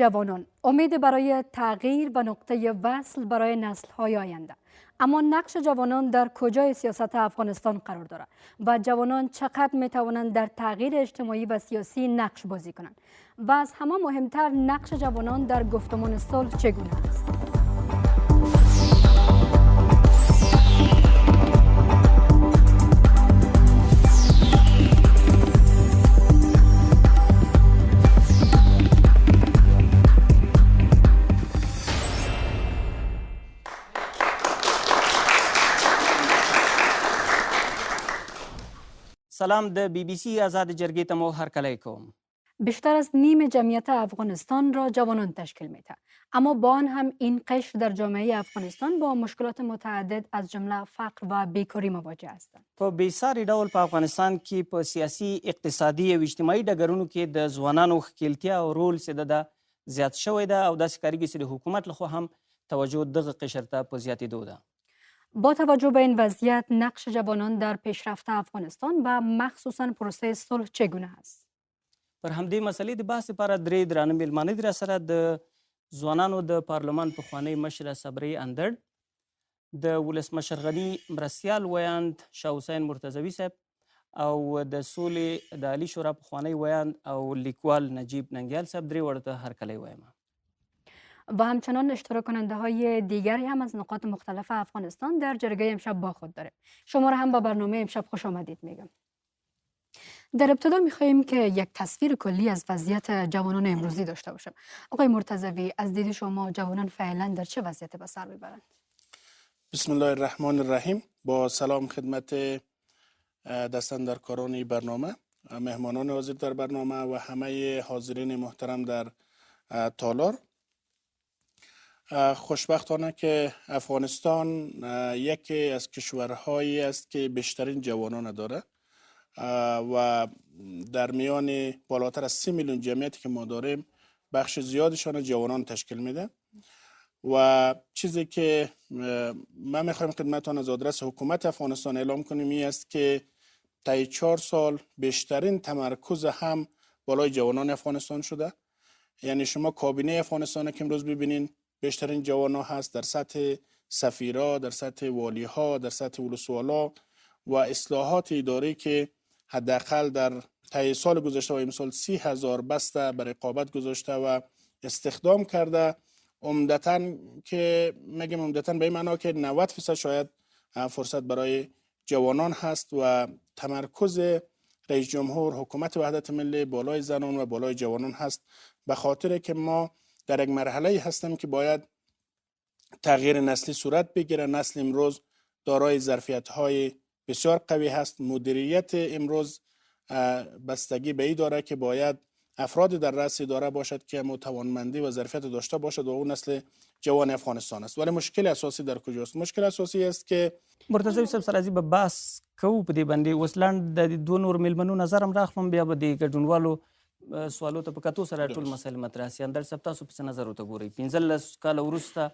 جوانان، امید برای تغییر و نقطه وصل برای نسل‌های آینده. اما نقش جوانان در کجای سیاست افغانستان قرار دارد و جوانان چقدر می‌توانند در تغییر اجتماعی و سیاسی نقش بازی کنند و از همه مهمتر نقش جوانان در گفتمان صلح چگونه است؟ سلام د بی بی سی آزاد جرگی ته مو هرکلی کوم. بیشتر از نیم جمعیت افغانستان را جوانان تشکیل می‌دهد، اما با آن هم این قشر در جامعه افغانستان با مشکلات متعدد از جمله فقر و بیکاری مواجه هستند. په بیساري ډول په افغانستان کې په سیاسي، اقتصادي او اجتماعي ډګرونو کې د ځوانانو ښکیلتیا او رول چې ده زیات شوی ده او داسې کاریږي چې د حکومت لخوا هم توجه دغه قشر ته په زیاتېدو ده. با توجه به این وضعیت نقش جوانان در پیشرفت افغانستان و مخصوصا پروسه صلح چگونه است؟ پر همدې مسلې د بحث لپاره درې درانه میلمانه دي راسره. د ځوانانو د پارلمان پخوانی مشره صبري اندړ، د ولسمشر غني مرستیال ویاند شاه حسین مرتضوي صاحب او د سولې د عالی شورا پخوانی ویاند او لیکوال نجیب ننگیال صاحب. درې وړو ته هرکلی وایم. و همچنان اشتراک کننده های دیگری هم از نقاط مختلف افغانستان در جرگه امشب با خود داره. شما را هم به برنامه امشب خوش آمدید میگم. در ابتدا میخواهیم که یک تصویر کلی از وضعیت جوانان امروزی داشته باشم. آقای مرتضوی، از دید شما جوانان فعلا در چه وضعیتی به سر میبرند؟ بسم الله الرحمن الرحیم. با سلام خدمت دستاندرکاران برنامه، مهمانان حاضر در برنامه و همه حاضرین محترم در تالار. خوشبختانه که افغانستان یکی از کشورهایی است که بیشترین جوانان داره و در میان بالاتر از 30 میلیون جمعیتی که ما داریم بخش زیادشان جوانان تشکیل میده. و چیزی که من میخوایم خدمتتان از آدرس حکومت افغانستان اعلام کنیم این است که طی 4 سال بیشترین تمرکز هم بالای جوانان افغانستان شده. یعنی شما کابینه افغانستان که امروز ببینین بیشترین جوانان هست در سطح سفیرا، در سطح والی ها، در سطح ولسوالا و اصلاحات اداری که حداقل در طی سال گذشته و امسال 30,000 بسته به رقابت گذاشته و استخدام کرده. عمدتاً که میگم عمدتاً به این معنا که 90% شاید فرصت برای جوانان هست و تمرکز رئیس جمهور حکومت وحدت ملی بالای زنان و بالای جوانان هست، به خاطر که ما در یک مرحله هستیم که باید تغییر نسلی صورت بگیره. نسل امروز دارای ظرفیت‌های بسیار قوی هست. مدیریت امروز بستگی به این داره که باید افراد در رأس اداره باشد که توانمندی و ظرفیت داشته باشد و اون نسل جوان افغانستان است. ولی مشکل اساسی در کجاست؟ مشکل اساسی است که مرتضوي صاحب سره به بحث کوو په دې باندې. اوس لاند د دوه نور میلمنو نظر هم راخلم، بیا به د ګډونوالو سوالو ته په کتو سره ټول مسایل مطرح سي. اندړ صاحب تاسو په څه نظر ورته ګورئ؟ 15 کاله وروسته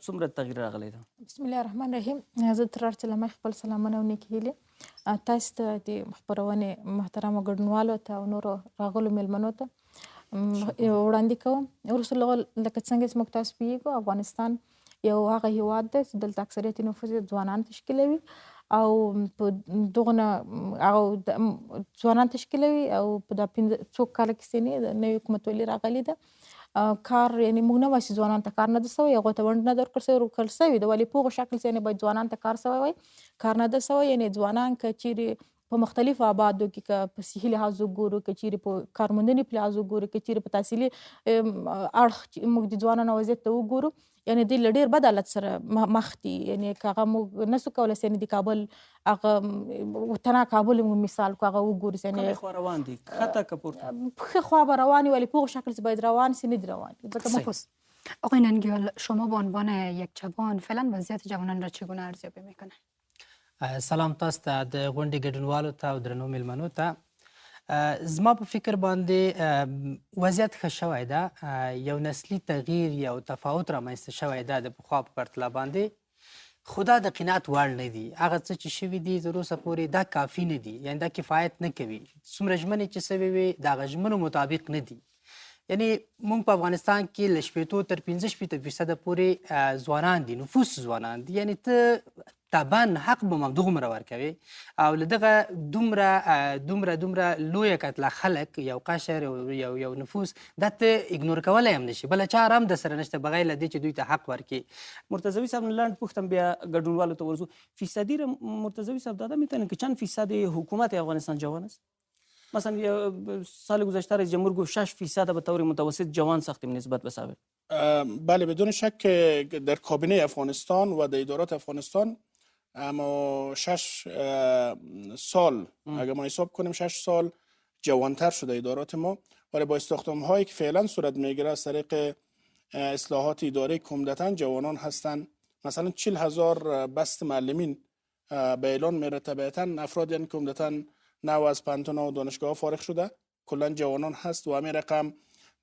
څومره تغییر راغلی ده؟ بسم الله الرحمن الرحیم. زه تر هر څه له مخکې خپل سلامونه او نیکې هیلې تاسو ته د خپرونې محترمو ګډونوالو ته او نورو راغلو میلمنو ته وړاندې کوم. وروسته لکه څنګه چې موږ تاسو پوهیږو، افغانستان یو هغه هیواد دی چې دلته اکثریت نفوس ځوانان تشکیلوي او په دغه ځوانان تشکیلوي او په دا 5 کاله کې د نوي حکومت ولې راغلی ده. کار یعنی موږ نه وایو چې ځوانانو ته کار نه ده سوی، هغوی ته ونډه نه ده ورکړل سوې، ورکړل سوې ده، ولې په هغه شکل چې باید ځوانانو ته کار سوی وای، کار نه ده سوی. یعنی ځوانان که چیرې په مختلفو ابعادو کې، که په صحي لحاظ وګورو، که چیرې په کارموندنې په لحاظ وګورو، که چیرې په تحصیلي اړخ موږ د ځوانانو وضعیت ته وګورو، یعنی دوی له ډېر بد حالت سره مخ دي. یعنی که هغه موږ نسو کولی چې د کابل هغه تنها کابل موږ مثال کو، هغه وګورو کومې خوا روان دي؟ ښکته که پورته؟ ښه خوا به روان وي، ولې په هغه شکل چې باید روان سي نه دي روان. آقای ننگیال، شما به عنوان یک جوان فعلا وضعیت جوانان را چگونه ارزیابی میکنه؟ سلام تاسو ته، د غونډې ګډونوالو ته او درنو میلمنو ته. زما په فکر باندې وضعیت ښه شوی ده. یو نسلي تغییر، یو تفاوت رامنځته شوی ده د پخوا په پرتله باندې، خو دا د قناعت وړ نه دي. هغه څه چې شوي دي تر اوسه پورې دا کافي نه دي، یعنې دا کفایت نه کوي. څومره ژمنې چې سوې وې د هغه ژمنو مطابق نه دي. یعنی موږ په افغانستان کې له 80 تر 15% پورې ځوانان دي، نفوس ځوانان دي. یعنی ته طبعا حق به همدغومره ورکوي او له دغه دومره لویه کتله خلک، یو قشر، یو نفوس، دا ته اګنور کولی هم نشي، بله چاره هم در سره نشته بغیر له دې چې دوی ته حق ورکړي. مرتضوی صاحب نه لنډ پوښتم بیا ګډونوالو ته ورځو. فیصدی را مرتضوی صاحب دادا میتونن که چند فیصد حکومت افغانستان جوان است؟ مثلا سال گذشته رئیس جمهور گفت 6% به طور متوسط جوان ساختیم نسبت به سابق. بله بدون شک که در کابینه افغانستان و در ادارات افغانستان اما 6 سال اگر ما حساب کنیم 6 سال جوانتر شده ادارات ما، ولی با استخدام هایی که فعلا صورت میگیره از طریق اصلاحات اداره که عمدتاً جوانان هستند. مثلا 40,000 بست معلمین به اعلان میره، طبیعتاً افرادی که عمدتاً نو از پانتون و دانشگاه فارغ شده کلا جوانان هست و همین رقم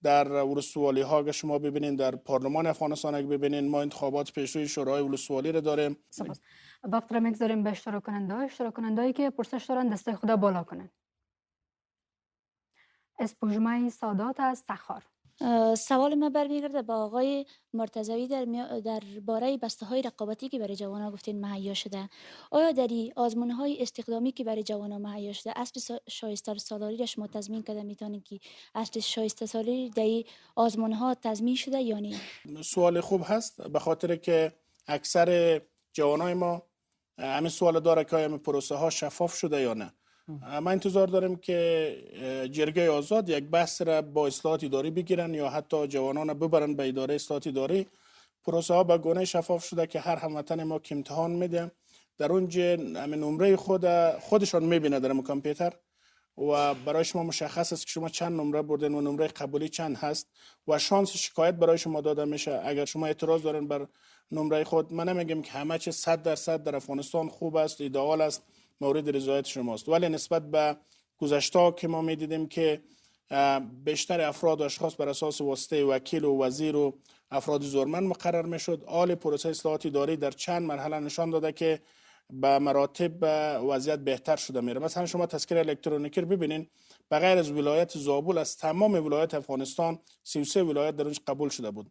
در ولسوالی ها اگه شما ببینین، در پارلمان افغانستان اگه ببینین، ما انتخابات پیشروی شورای ولسوالی رو داریم. سپاس. وقت را میگذاریم به اشتراک کنندهایی که پرسش دارن دسته خدا بالا کنن. اسپوژمه سادات از تخار. سوال ما برمیگرده با آقای مرتضوی در باره بسته های رقابتی که برای جوانان گفتین مهیا شده. آیا در آزمون های استخدامی که برای جوانان مهیا شده اصل شایسته سالاری را شما تضمین کرده میتونید که اصل شایسته سالاری در آزمون ها تضمین شده یا نه؟ سوال خوب هست، به خاطر که اکثر جوانای ما همین سوال داره که آیا پروسه ها شفاف شده یا نه. ما انتظار داریم که جرگه آزاد یک بحث را با اصلاحات اداری بگیرن یا حتی جوانان ببرن به اداره اصلاحات اداری. پروسه ها به گونه شفاف شده که هر هموطن ما که امتحان میده در اونجا همین نمره خودشان میبینه در کامپیوتر و برای شما مشخص است که شما چند نمره بردین و نمره قبولی چند هست و شانس شکایت برای شما داده میشه. اگر شما اعتراض دارین بر نمره خود، من نمیگم که همه چیز 100% در افغانستان خوب است، ایدئال است، مورد رضایت شماست، ولی نسبت به گذشته که ما میدیدیم که بیشتر افراد و اشخاص بر اساس واسطه وکیل و وزیر و افراد زورمند مقرر میشد. آل پروسه اصلاحات اداری در چند مرحله نشان داده که به مراتب وضعیت بهتر شده میره. مثلا شما تذکره الکترونیکی رو ببینین، بغیر از ولایت زابل از تمام ولایت افغانستان 33 ولایت در اونج قبول شده بود.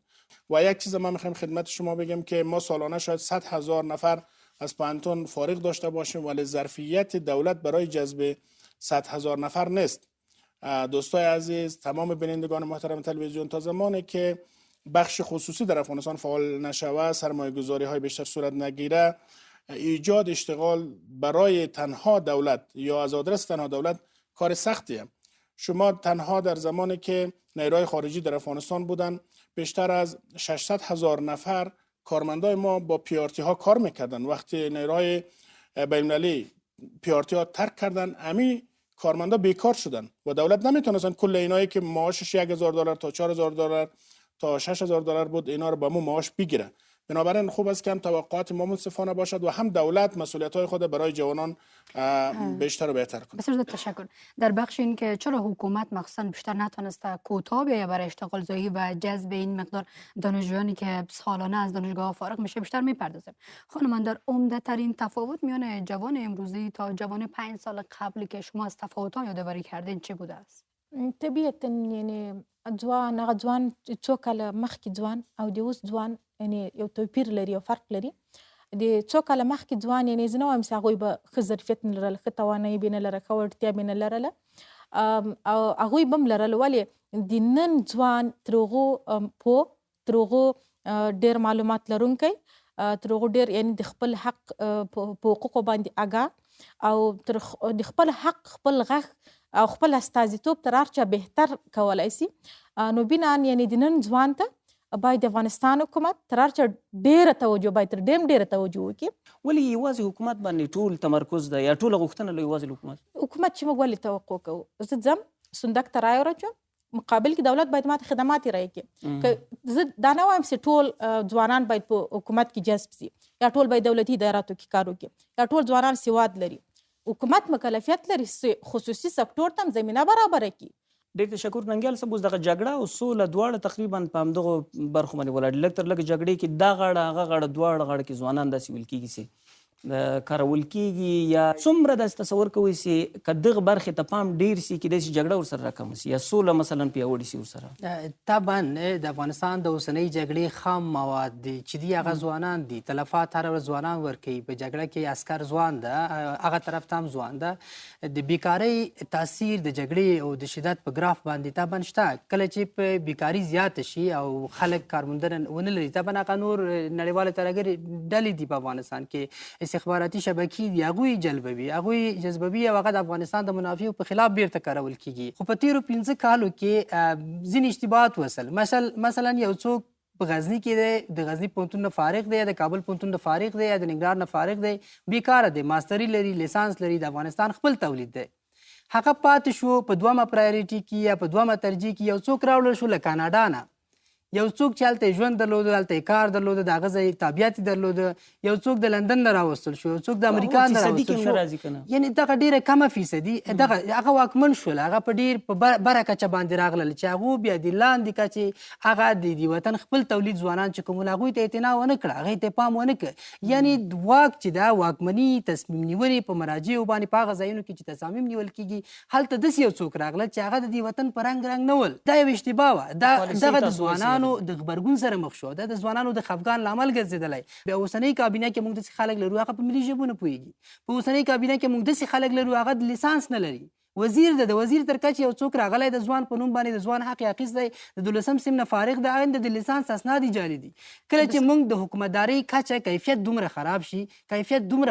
و یک چیز ما میخوایم خدمت شما بگم که ما سالانه شاید 100,000 نفر از پانتون فارغ داشته باشیم، ولی ظرفیت دولت برای جذب 100,000 نفر نیست. دوستای عزیز، تمام بینندگان محترم تلویزیون، تا زمانی که بخش خصوصی در افغانستان فعال نشود، سرمایه‌گذاری های بیشتر صورت نگیره، ایجاد اشتغال برای تنها دولت یا از آدرس تنها دولت کار سختیه. شما تنها در زمانی که نیروهای خارجی در افغانستان بودن، بیشتر از 600,000 نفر کارمندای ما با پیارتی ها کار میکردن. وقتی نیروهای بین‌المللی پیارتی ها ترک کردن، امی کارمندا بیکار شدن و دولت نمیتونستن کل اینایی که معاشش $1,000 تا $4,000 تا $6,000 بود اینا رو با مو معاش بگیره. بنابراین خوب است که هم توقعات ما منصفانه باشد و هم دولت مسئولیت‌های خود برای جوانان بیشتر و بهتر کنه. بسیار تشکر. در بخش این که چرا حکومت مخصوصا بیشتر نتونسته کوتاه بیاید برای اشتغال زایی و جذب این مقدار دانشجویانی که سالانه از دانشگاه فارغ میشه بیشتر میپردازیم. خانم، در عمده ترین تفاوت میان جوان امروزی تا جوان 5 سال قبلی که شما از تفاوت‌ها یادآوری کردین چه بوده است؟ طبیعتا یعنی هغه ځوان څو کاله مخکې ځوان او د اوس ځوان یعنی یو توپیر لري او فرق لري. د څو کاله مخکې ځوان یعنی زه نه وایم چې هغوی به ښه ظرفیت نه لرله، ښه توانایي به نه لره، ښه وړتیا به نه لرله او هغوی به هم لرله، ولې د نن ځوان تر هغو پوه، تر هغو ډېر معلومات لرونکی، تر هغو ډېر یعنی د خپل حق په حقوقو باندې آګاه او د خپل حق، خپل غږ او خپل استازیتوب تر هر چا بهتر کولی سي. نو بناً یعنی د نن ځوان ته باید د افغانستان حکومت تر هر چا ډېره توجه، باید تر ډېره توجه وکړي. ولې یوازې حکومت باندې ټول تمرکز ده یا ټوله غوښتنه له یوازې حکومت؟ حکومت چې موږ ولې توقع کوو؟ زه ځم صندوق ته رایه ورچوم، مقابل کې دولت باید ماته خدمات یې راکړي. که زه دا نه وایم چې ټول ځوانان باید په حکومت کې جذب سي یا ټول باید دولتي اداراتو کې کار وکړي یا ټول ځوانان سواد لري. حکومت مکلفیت لري خصوصي سکتور ته هم زمینه برابره کړي. ډېر تشکر ننګیال صاحب. اوس دغه جګړه او سوله دواړه تقریبا په همدغو برخو باندې ولاړ دي. لږ تر لږه جګړې کې دا غاړه هغه غاړه دواړه غاړه کې ځوانان داسې ویل کېږي چې کارول کیږي یا څومره داسې تصور کوئ چې که دغه برخې ته پام ډیر سي کیدای شي جګړه ورسره راکمه سي یا سوله مثلا پیاوړې سي ورسره؟ طبعا د افغانستان د اوسنۍ جګړې خام مواد دي چې دي هغه ځوانان دي. تلفات هره ورځ ځوانان ورکوي. په جګړه کې عسکر ځوان ده، هغه طرف ته هم ځوان ده. د بیکارۍ تاثیر د جګړې او د شدت په ګراف باندې طبعا شته. کله چې په بیکاري زیاته شي او خلک کارموندنه ونه لري، طبعا هغه نور نړیوالې ترهګرې ډلې دي په افغانستان کې، استخباراتي شبکې دي، هغوی جذبوي او هغه د افغانستان د منافعو په خلاف بیرته کارول کیږي. خو په تیرو 15 کالو کې ځینې اشتباهات وسل. مثلا یو څوک په غزني کې دی، د غزني پوهنتون نه فارغ دی، د کابل پوهنتون نه فارغ دی، د ننګرهار نه فارغ دی، بیکاره دی، ماستري لري، لیسانس لري، د افغانستان خپل تولید دی. هغه پاتې شو په دومه پرایورټي کې یا په دومه ترجیح کې. یو څوک راوړل شو له کاناډا نه، یو څوک چې هلته ژوند درلوده، هلته کار درلوده، د هغه ځای تابعیت درلوده. یو څوک د لندن نه راوستل شو، یو څوک د امریکا نه راوستل شو. یعنی دغه ډیره کمه فیصدي هغه واکمن شول، هغه په ډیر په بره کچه باندې راغلل چې هغو بیا د لاندې کچې هغه د وطن خپل تولید ځوانان چې کوم هغوی ته اعتنا ونه کړه، هغې ته پام ونه کړ. یعنی واک چې دا واکمني تصمیم نیونې په مراجعو باندې په هغه ځایونو کې چې تصامیم نیول کیږي، هلته داسې یو څوک راغله چې هغه د دې وطن په رنګ نه ول. دا یو اشتباه وه. دغه د ځوانانو د غبرګون سره مخ شو، د ځوانانو د خفګان لامل ګرځېدلی. بیا اوسنۍ کابینه کې موږ داسې خلک لرو هغه په ملي ژبو نه پوهېږي. په اوسنۍ کابینه کې موږ داسې خلک لرو هغه د لیسانس نه لري. وزیر د وزیر تر کچې یو څوک راغلی د ځوان په نوم باندې د ځوان حق یې اخیستی، د 12 سیم نه فارغ دی، هغه د لیسانس اسناد یې جاري دي. کله چې موږ د حکومتدارۍ کچه کیفیت دومره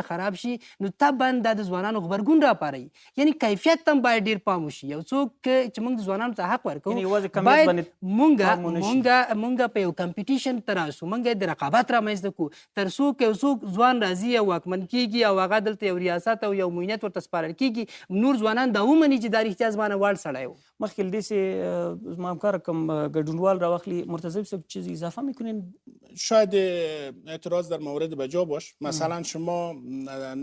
خراب شي نو طبعا دا د ځوانانو غبرګون راپاروي. یعنی کیفیت ته هم باید ډېر پام وشي. یو څوک چې موږ د ځوانانو ته حق ورکوو باید موږ په یو کمپیټیشن ته راسو، موږ د رقابت رامنځته کړو تر څو که یو څوک ځوان راځي او واکمن کیږي او هغه دلته یو ریاست او یو موینت ورته سپارل کیږي، نور ځوانان دا ومني چې دا رښتیا زما نه وړ سړی و. مخکې له دې چې زما همکار کم ګډونوال راواخلي، مرتضی صاحب چیزی اضافه میکنین؟ شاید اعتراض در مورد بجا باش. مثلا شما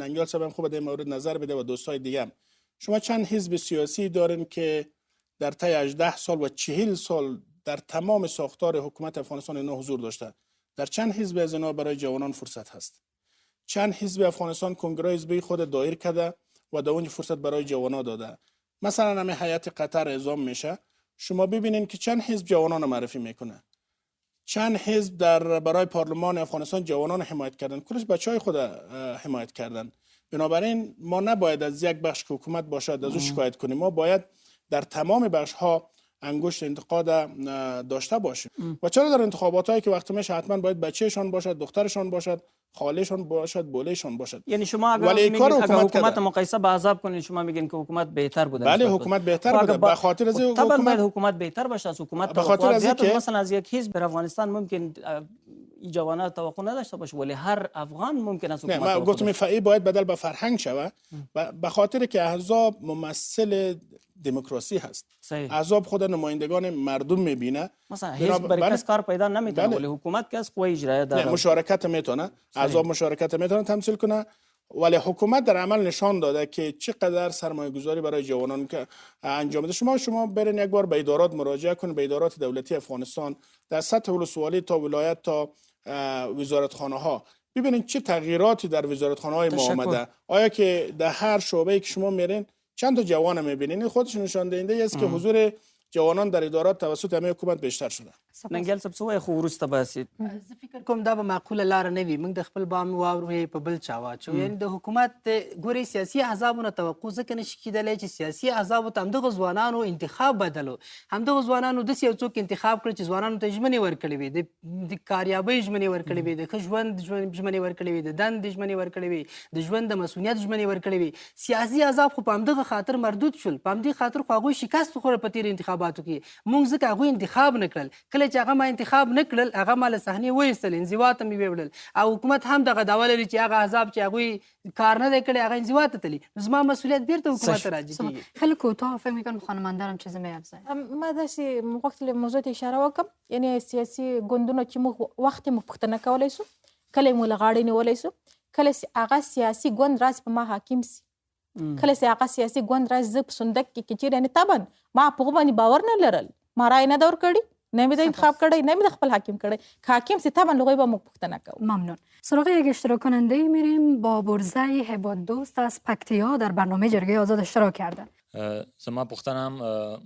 ننگیال صاحب هم خوب در مورد نظر بده و دوستای دیگه هم. شما چند حزب سیاسی دارین که در طی 18 سال و 40 سال در تمام ساختار حکومت افغانستان اینا حضور داشته؟ در چند حزب از اینا برای جوانان فرصت هست؟ چند حزب افغانستان کنگره حزبی خود دایر کرده و در اون فرصت برای جوانان داده؟ مثلا همه هیئت قطر اعزام میشه، شما ببینین که چند حزب جوانان معرفی میکنه، چند حزب در برای پارلمان افغانستان جوانان حمایت کردن، کلش بچهای خود حمایت کردن. بنابراین ما نباید از یک بخش که حکومت باشد از او شکایت کنیم، ما باید در تمام بخش ها انگشت انتقاد داشته باشیم. و چرا در انتخابات هایی که وقت میشه حتما باید بچهشان باشد، دخترشان باشد، خالشان باشد، بولهشان باشد. یعنی شما اگر حکومت مقایسه با احزاب کنین شما میگین که حکومت بهتر بوده؟ بله حکومت بهتر بوده. به خاطر از طبعا باید حکومت بهتر باشه از حکومت. به خاطر از اینکه مثلا از یک حزب در افغانستان ممکن این جوانان توقع نداشته باشه، ولی هر افغان ممکن است حکومت. نه، من گفتم فعی باید بدل به فرهنگ شوه، به خاطر که احزاب ممثل دموکراسی هست. احزاب خود نمایندگان مردم میبینه. مثلا حزب برای کس کار پیدا نمیتونه، ولی حکومت که از قوه اجرایه داره. مشارکت میتونه، احزاب مشارکت میتونه تمثیل کنه، ولی حکومت در عمل نشان داده که چقدر سرمایه گذاری برای جوانان که انجام ده. شما برین یک بار به ادارات مراجعه کنید، به ادارات دولتی افغانستان در سطح ولسوالی تا ولایت تا وزارتخانه ها، ببینید چه تغییراتی در وزارتخانه های ما آمده. آیا که در هر شعبه‌ای که شما میرین چند تا جوان میبینین؟ خودش نشان دهنده است که حضور جوانان در ادارات توسط همه حکومت بیشتر شده. ننګیال صاحب څه وایي خو وروسته باسي؟ زه فکر کوم دا به معقوله لاره نه وي. موږ د خپل بام واورو په بل چا واچو. یعنې د حکومت ګورې سیاسي احزابونه توقع ځکه نشي کېدلی چې سیاسي احزابو ته همدغه ځوانانو انتخاب بدلو، همدغه ځوانانو داسې یو څوک انتخاب کړي چې ځوانانو ته ژمنې ورکړې وي، د کاریابۍ ژمنې ورکړې وي، د ښه ژوند ژمنې ورکړې وي، د دندې ژمنې ورکړې وي، د ژوند د مسؤلیت ژمنې ورکړې وي. سیاسي احزاب خو په همدغه خاطر مردود شول، په همدې خاطر خو هغوی شکست وخوړل په تېرو انتخاباتو کې. موږ ځکه هغوی انتخاب نه کړل. کله چې هغه ما انتخاب نه کړل، هغه ما له صحنې وایستل، انزوا ته مې ویوړل، او حکومت هم دغه دعوه لري چې هغه احزاب چې هغوی کار نه دی کړی هغه انزوا ته تلي. زما مسئولیت بیرته حکومت ته راجع کیږي. خیلی کوتاه فکر میکنم خانم اندرم چیزی میافزاید. ما داسې وخت له موضوع ته اشاره وکړم، یعنی سیاسي ګوندونه چې موږ وخت مو پوښتنه کولی سو، کله مو له غاړې نیولی سو، کله چې هغه سیاسي ګوند راسي په ما حاکم سي، کله چې هغه سیاسي ګوند راسي زه په صندوق کې چیرې، یعنې طبعا ما په هغو باندې باور نه لرل، ما رایې نه ده ورکړې، نه می د انتخاب کړی نه می د خپل حاکم کړی که حاکم سي طبعا لغوی با موږ پوښتنه کوو. ممنون. سراغ یک اشتراک کننده میریم. با برزه هباد دوست از پکتیا در برنامه جرگه آزاد اشتراک کردن. زما پوښتنه هم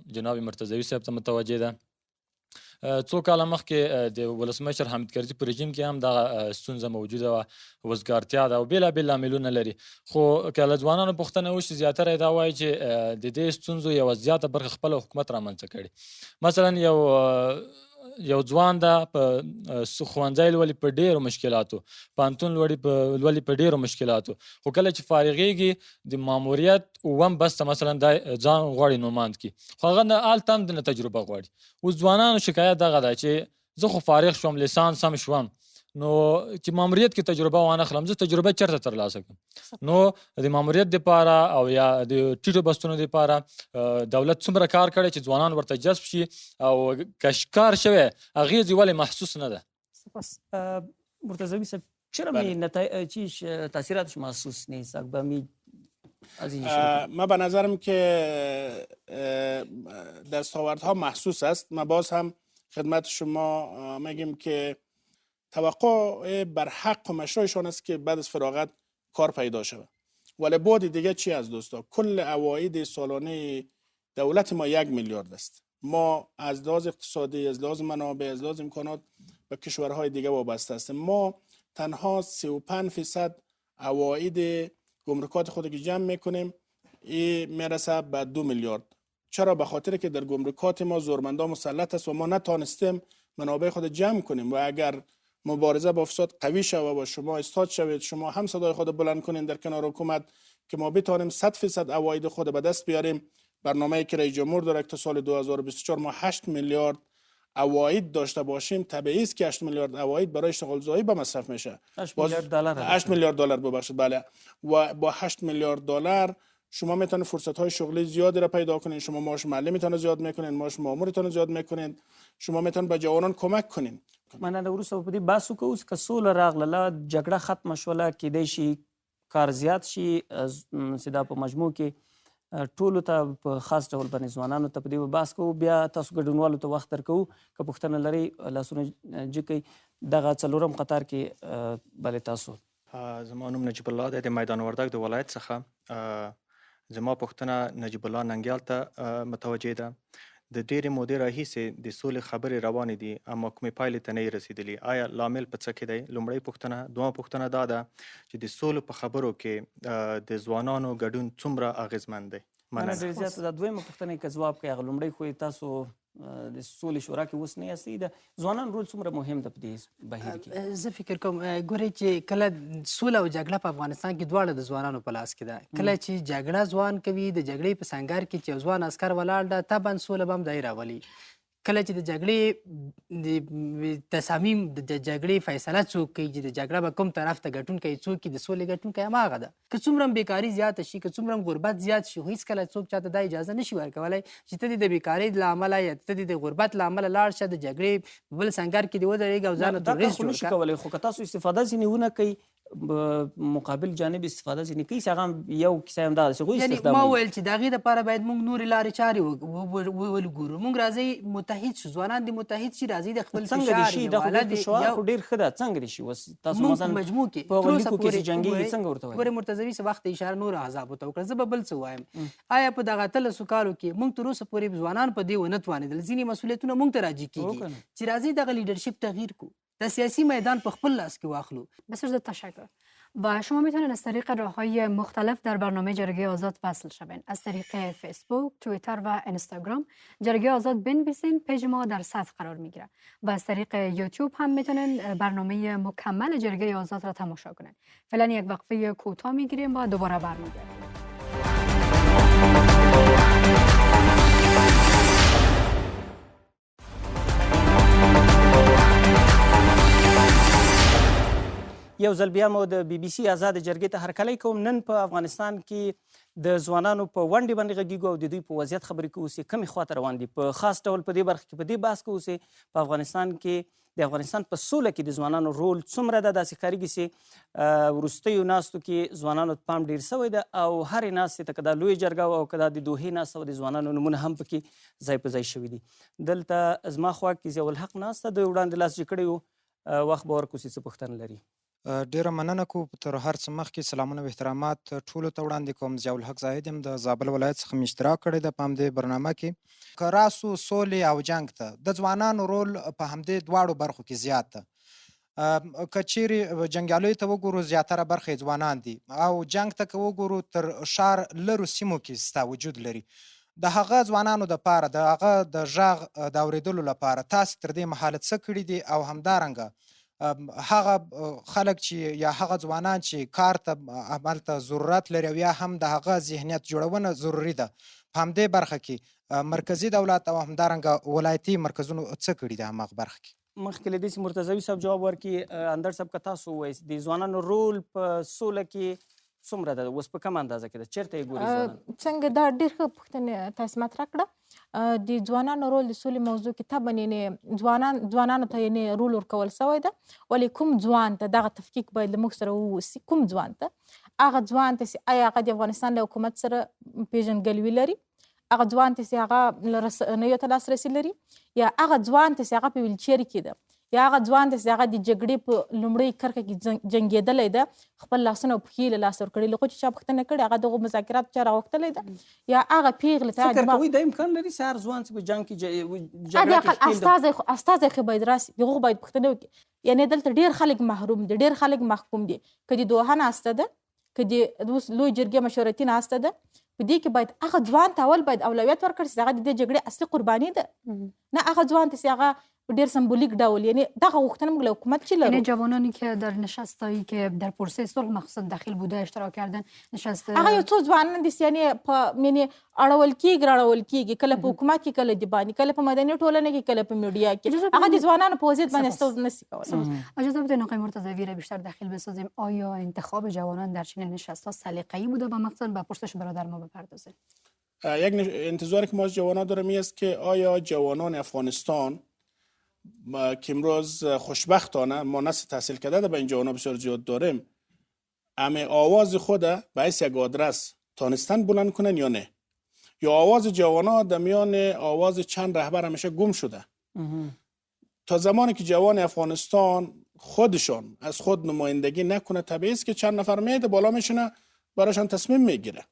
جناب مرتضوي صاحب ته متوجه ده. څو کاله مخکې د ولسمشر حامد کرزي په رژیم کې هم دغه ستونزه موجوده وه، وزګارتیا ده او بېلابېل لاملونه لري. خو که له ځوانانو پوښتنه وشي زیاتره یې دا وایي چې د دې ستونزو یوه زیاته برخه خپله حکومت رامنځته کړې. مثلا یو ځوان ده په ښوونځی لولي په ډېرو مشکلاتو، پوهنتون لولي په ډېرو مشکلاتو، خو کله چې فارغېږي د ماموریت اووم بس ته مثلا دا ځان غواړي نوماند کړي، خو هغه هلته هم د تجربه غواړي. اوس ځوانانو شکایت دغه ده چې زه خو فارغ شوم، لیسانس هم شوم، نو چې ماموریت کې تجربه وانه خلم، زه تجربه چېرته ترلاسه کړم؟ نو د ماموریت دپاره او یا د ټیټو بستونو دپاره دولت څومره کار کړی چې ځوانان ورته جذب شي او که کار شوی اغیز ولې محسوس نه ده؟ سپاس. مرتضوی صاحب چرا چیش تاثیراتش محسوس نیست؟ از این من به نظرم که دستاوردها محسوس است. ما باز هم خدمت شما میگیم که توقع بر حق و مشروعشان است که بعد از فراغت کار پیدا شود. ولی بعد دیگه چی از دوستا؟ کل عواید سالانه دولت ما 1 میلیارد است. ما از لحاظ اقتصادی، از لحاظ منابع، از لحاظ امکانات به کشورهای دیگه وابسته هستیم. ما تنها 35% عواید گمرکات خود که جمع میکنیم این میرسه به 2 میلیارد. چرا؟ به خاطر که در گمرکات ما زورمندان مسلط است و ما نتانستیم منابع خود جمع کنیم. و اگر مبارزه با فساد قوی شود و شما استاد شوید، شما هم صدای خود بلند کنین در کنار حکومت که ما بتانیم 100% عواید خود به دست بیاریم. برنامه‌ای که رئیس جمهور داره که تا سال 2024 ما 8 میلیارد عواید داشته باشیم، طبیعی است که 8 میلیارد عواید برای اشتغال زایی به مصرف میشه. 8 میلیارد دلار. 8 میلیارد دلار ببخشید، بله. و با 8 میلیارد دلار شما میتونید فرصت‌های شغلی زیادی را پیدا کنین. شما معاش معلمیتون زیاد میکنین، معاش مامورتون زیاد میکنین، شما میتونید به جوانان کمک کنین. مننه. وروسته په دې بحث وکړو اوس که سوله راغله، جګړه ختمه شوله، کیدای شي کار زیات شي، چې دا په مجموع کې ټولو ته په خاص ډول باندې ځوانانو ته په دې بحث کوو. بیا تاسو ګډونوالو ته وخت درکوو، که پوښتنه لرئ لاسونه جګئ. دغه څلورم قطار کې بلې تاسو. زما نوم نجیب الله دی، د میدان وردګ د ولایت څخه. زما پوښتنه نجیب الله ننګیال ته متوجه ده. د ډېرې مودې راهیسې د سولې خبرې روانې دي اما کومې پایلې ته نه رسیدلي. آیا لامل په څه کې دی؟ لومړۍ پوښتنه. دویمه پوښتنه دا ده چې د سولې په خبرو کې د ځوانانو ګډون څومره اغېزمن دی؟ مننه ډېر زیات. دا دویمه پوښتنه که ځواب کوي، هغه لومړی خو تاسو د سولې شورا کې اوس نه یاستئ، د ځوانانو رول څومره مهم ده په دې بهیر کې؟ زه فکر کوم ګورئ چې کله سوله او جګړه په افغانستان کې دواړه د ځوانانو په لاس کې ده. کله چې جګړه ځوان کوي، د جګړې په سنګر کې چې یو ځوان عسکر ولاړ ده، طبعا سوله به هم دی راولي. کله چې د جګړې د تصامیم د جګړې فیصله څوک کوي چې د جګړه به کوم طرف ته ګټونکی څوک د سولې ګټونکی هماغه ده. که څومره هم بیکاري زیاته شي، که څومره هم غربت زیات شي، خو هېڅکله څوک چاته دا اجازه نشي ورکولی چې ته دې د بیکارۍ له امله یا ته دې د غربت له امله لاړ شه، د جګړې په بل سنګر کې دې ودرېږه او ځان تروریست جوړ نشي کولی. خو که تاسو استفاده ځینې ونه کوئ، مقابل جانب استفاده ځینې کوي، چې هغه یو کیسه هم دا ده چې هغوی استخدام ما ویل چې د هغې دپاره باید موږ نورې لارې چارې وګورو. موږ راځئ متحد شو، ځوانان دې متحد شي، راځئ د خپل څنګه دې شي؟ دا خو ډېر شعار خو ډېر ښه ده. څنګه دې شي؟ اوس تاسو مثلا مجموع کې په هغو لیکو کې چې جنګېږي څنګه ورته وایي؟ ګورې مرتضوي څه وخت اشاره نور احزابو ته وکړه. زه به بل څه وایم. آیا په دغه 13 کالو کې موږ تر اوسه پورې ځوانان په دې ونه توانېدل؟ ځینې مسؤلیتونه موږ ته راجع کېږي چې راځئ دغه لیډرشپ تغییر کړو، د سیاسی میدان په خپل لاس کې واخلو. بسیار زیاد تشکر. و شما میتونید از طریق راه‌های مختلف در برنامه جرگه آزاد وصل شوین. از طریق فیسبوک، توییتر و اینستاگرام جرگه آزاد بنویسین، پیج ما در صفحه قرار میگیره. و از طریق یوتیوب هم میتونین برنامه مکمل جرگه آزاد را تماشا کنین. فعلا یک وقفه کوتاه میگیریم و دوباره برمیگردیم. یو ځل بیا مو د بي بي سي آزاد جرګې ته هرکلی کوم. نن په افغانستان کې د ځوانانو په ونډې باندې غږیږو او د دوی په وضعیت خبرې کوو چې کومې خواته روان دي. په خاص ډول په دې برخه کې په دې بحث کوو چې په افغانستان کې د افغانستان په سوله کې د ځوانانو رول څومره ده. داسې ښکارېږي چې وروستیو ناستو کې ځوانانو ته پام ډېر سوی ده او هرې ناستې ته که دا لویه جرګه او که دا د دوحې ناسته وه د ځوانانو نومونه هم پکې ځای په ځای شوي دي. دلته زما خوا کې ضیاءالحق ناسته د وړاندې لاس چې کړی و وخت به ورکړو چې څه پوښتنه لري. ډیره مننه کو تر هر څه مخکې سلامونه و احترامات ټولو ته وړاندې کوم. ضیاءالحق زاهد یم د زابل ولایت څخه مې اشتراک کړی ده په همدې برنامه کې. که راسو سولې او جنګ ته د ځوانانو رول په همدې دواړو برخو کې زیات ده. که چیرې جنګیالیو ته وګورو زیاتره برخه یې ځوانان دي او جنګ ته که وګورو تر ښار لرو سیمو کې ستا وجود لري. د هغه ځوانانو دپاره د هغه د غږ د اورېدلو لپاره تاسې تر دې مهاله څه کړي دي او همدارنګه هغه خلک چې یا هغه ځوانان چې کار ته هلته ضرورت لري او یا هم د هغه ذهنیت جوړونه ضروري ده په همدې برخه کې مرکزي دولت او همدارنګه ولایتي مرکزونو څه کړي دي هماغه برخه کې؟ مخکې له دې چې مرتضوي صاحب جواب ورکړي، اندړ صاحب که تاسو ووایئ د ځوانانو رول په سوله کې څومره ده، اوس په کومه اندازه کې ده، چېرته یې ګوري ځوانان؟ څنګه دا ډېر ښه پوښتنې تاسې مطرح کړه. د ځوانانو رول د سولې موضوع کې طبعا یعنې ځوانانو ته یعنې رول ورکول سوی ده. ولې کوم ځوان ته دغه تفکیک باید له موږ سره ووسي، کوم ځوان ته هغه ځوان ته چې آیا هغه د افغانستان له حکومت سره پېژندګلوي لري، هغه ځوان ته چې هغه له رسنیو ته لاسرسي لري، یا هغه ځوان ته چې هغه په ویلچیر کې ده، یا هغه ځوان ته چې هغه د جګړې په لومړۍ کرښه کې جنګېدلی ده، خپل لاسونه او پښې له لاسه ورکړي. له خو چې چا پوښتنه کړې هغه دغو مذاکراتو چا راغوښتلی ده، یا هغه پېغلې ته فکر کوئ دا امکان لري چې هر ځوان چې په جنګ کې جګړه کې استازی خو باید راسي، د هغو باید پوښتنه وکړي. یعنې دلته ډېر خلک محروم دي، ډېر خلک محکوم دي. که د دوحه ناسته ده، که د اوس لوی جرګې مشورتي ناسته ده، په دې کې باید هغه ځوان ته اول باید اولویت ورکړي چې هغه د دې جګړې اصلي قرباني ده، نه هغه ځوان ته چې هغه په ډېر سمبولیک ډول. یعنې دغه غوښتنه موږ له حکومت چی لرو. یعنی جوانانی که در نشستایی که در پروسه صلح مقصد داخل بوده اشتراک کردن، نشست هغه یو څو ځوانان دي یعنې په اړول کېږي راړول کېږي، کله په حکومت کې، کله د باندې، کله په مدني ټولنه کې، کله په میډیا کې. هغه د ځوانانو په وضعیت باندې استوز نشي کولی. اجازه بدین آقای مرتضوی را بیشتر داخل بسازیم. آیا انتخاب جوانان در چنین نشست‌ها سلیقه‌ای بوده و مقصد به پرسش برادر ما بپردازیم؟ یک انتظاری که ما از جوانان داریم است که آیا جوانان افغانستان که امروز خوشبختانه ما نسل تحصیل کرده به این جوانان بسیار زیاد داریم، همه آواز خود به حیث یک آدرس تانستن بلند کنن یا نه، یا آواز جوانان در میان آواز چند رهبر همیشه گم شده. تا زمانی که جوان افغانستان خودشان از خود نمایندگی نکنه، طبیعی است که چند نفر میده بالا میشنه براشان تصمیم میگیره.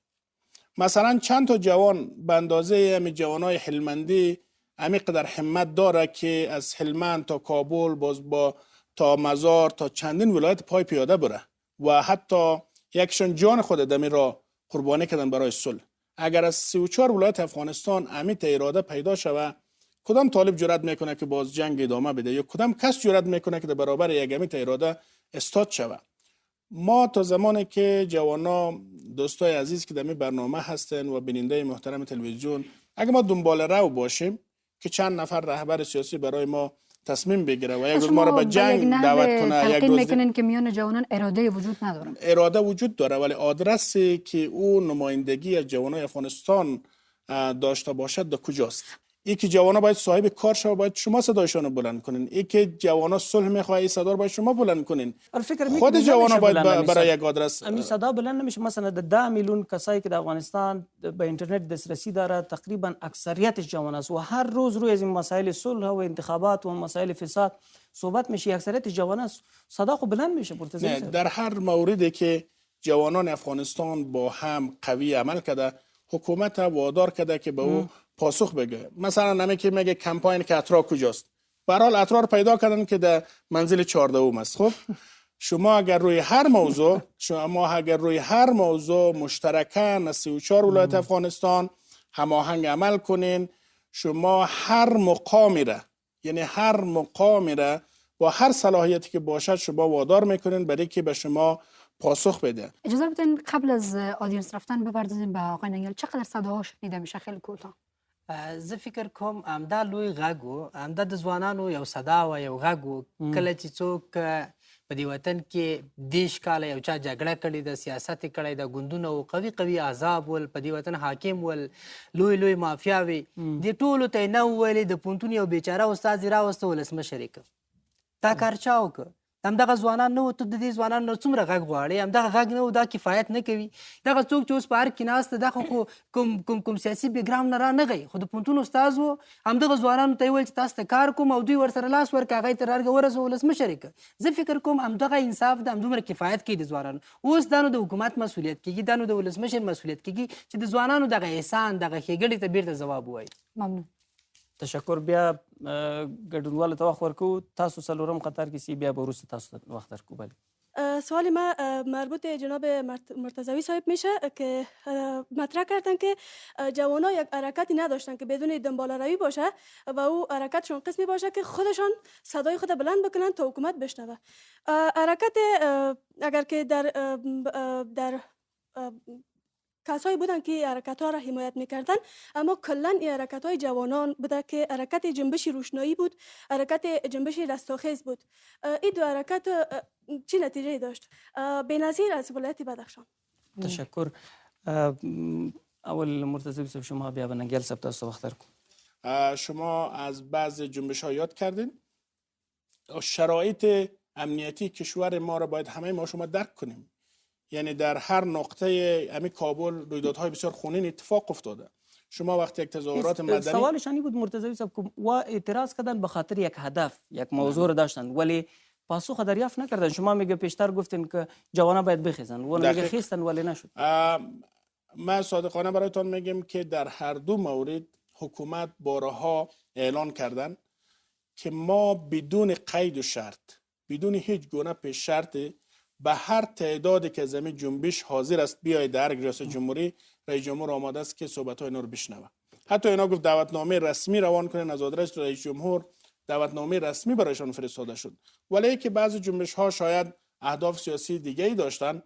مثلا چند تا جوان به اندازه همین جوانای هلمندی همین قدر همت داره که از هلمند تا کابل، باز با تا مزار تا چندین ولایت پای پیاده بره و حتی یکشون جان خود دمی را قربانی کردن برای صلح. اگر از 34 ولایت افغانستان امیت اراده پیدا شوه، کدام طالب جرأت میکنه که باز جنگ ادامه بده، یا کدام کس جرأت میکنه که در برابر یک امیت اراده استاد شوه؟ ما تا زمانی که جوانا دوستای عزیز که در این برنامه هستن و بیننده محترم تلویزیون، اگه ما دنبال رو باشیم که چند نفر رهبر سیاسی برای ما تصمیم بگیره و یک روز ما را به جنگ دعوت کنه، یک روز میکنن که میان جوانان اراده وجود نداره. اراده وجود داره، ولی آدرسی که او نمایندگی از جوانای افغانستان داشته باشد در کجاست؟ ای که جوانا باید صاحب کار شوه، باید شما صدایشان رو بلند کنین. ای که جوانا صلح میخواه، این صدا رو باید شما بلند کنین. خود جوانا باید برای یک آدرس همین صدا بلند نمیشه. مثلا د 10 میلیون کسایی که در افغانستان به اینترنت دسترسی داره، تقریبا اکثریتش جوان است و هر روز روی از این مسائل صلح و انتخابات و مسائل فساد صحبت میشه، اکثریت جوان است، صدا خو بلند میشه. نه، در هر موردی که جوانان افغانستان با هم قوی عمل کرده، حکومت وادار کرده که به او پاسخ بگه. مثلا نمی که میگه کمپاین که اترا کجاست، به هر حال اترا رو پیدا کردن که در منزل 14 است. خب شما اگر روی هر موضوع مشترکاً از 34 ولایت افغانستان هماهنگ عمل کنین، شما هر مقامی را با هر صلاحیتی که باشد شما وادار میکنین برای که به شما پاسخ بده. اجازه بدین قبل از آدینس رفتن بپردازیم به آقای ننگیال. چقدر صداها شنیده میشه؟ خیلی کوتاه. زه فکر کوم همدا لوی غږ و، همدا د ځوانانو یو صدا و، یو غږ و. کله چې څوک په دې وطن کې دیش کاله یو چا جګړه کړې ده، سیاست یې کړی ده، ګوندونه و قوي قوي احزاب ول، په دې وطن حاکم ول، لوی لوی مافیاوې، دې ټولو ته یې نه وویلې د پوهنتون یو بیچاره استاد یې راوسته ولسمشر یې کړ. دا کار چا وکړ؟ همدغه ځوانان نه وو. ته د دې ځوانانو نه څومره غږ غواړې؟ همدغه غږ نه و، دا کفایت نه کوي. دغه څوک چې اوس په هر کې ناست دی، دغه خو کوم سیاسي بیکګراونډ نه رانغی، خو د پوهنتون استاد و. همدغه ځوانانو ته یې ویل چې تاسو ته کار کوم او دوی ورسره لاس ورکړه، هغه یې تر ارګه ورسوه، ولسمشر یې کړ. زه فکر کوم همدغه انصاف ده، همدومره کفایت کوي د ځوانانو. اوس دا نو د حکومت مسؤلیت کېږي، دا نو د ولسمشر مسؤلیت کېږي چې د ځوانانو دغه احسان، دغه ښېګڼې ته بیرته ځواب ووایي. ممنون. تشکر. بیا ګډونوالو ته وخت ورکو. تاسو څلورم قطار کې سي، بیا به وروسته تاسو ته وخت درکو. بله. سوال ما مربوط جناب مرتضوی صاحب میشه که مطرح کردن که جوان‌ها یک حرکتی نداشتن که بدون دنباله‌روی باشه و او حرکتشون قسمی باشه که خودشان صدای خود بلند بکنن تا حکومت بشنوه. حرکت اگر که در کسایی بودن که حرکت ها را حمایت میکردن، اما کلا این حرکت های جوانان بوده که حرکت جنبش روشنایی بود، حرکت جنبش رستاخیز بود. این دو حرکت چی نتیجه داشت؟ بی‌نظیر از ولایت بدخشان. تشکر. اول مرتضوی صاحب شما، بیا به ننگیال صاحب تاسو وخت درکو. شما از بعض جنبش ها یاد کردین. شرایط امنیتی کشور ما را باید همه ما شما درک کنیم. یعنی در هر نقطه امی کابل رویدادهای بسیار خونین اتفاق افتاده. شما وقتی یک تظاهرات مدنی، سوالشان این بود مرتضوی صاحب و اعتراض کردن به خاطر یک هدف، یک موضوع داشتن ولی پاسخ دریافت نکردن. شما میگه پیشتر گفتین که جوانا باید بخیزن، و میگه خیستن ولی نشد. ما صادقانه برایتان میگم که در هر دو مورد حکومت بارها اعلان کردن که ما بدون قید و شرط، بدون هیچ گونه پیش شرطی، به هر تعدادی که زمین جنبش حاضر است بیاید در ریاست جمهوری، رئیس جمهور آماده است که صحبت‌های اینا رو بشنوه. حتی اینا گفت دعوتنامه رسمی روان کنن از آدرس رئیس جمهور، دعوتنامه رسمی برایشان فرستاده شد. ولی که بعضی جنبش‌ها شاید اهداف سیاسی دیگه‌ای داشتن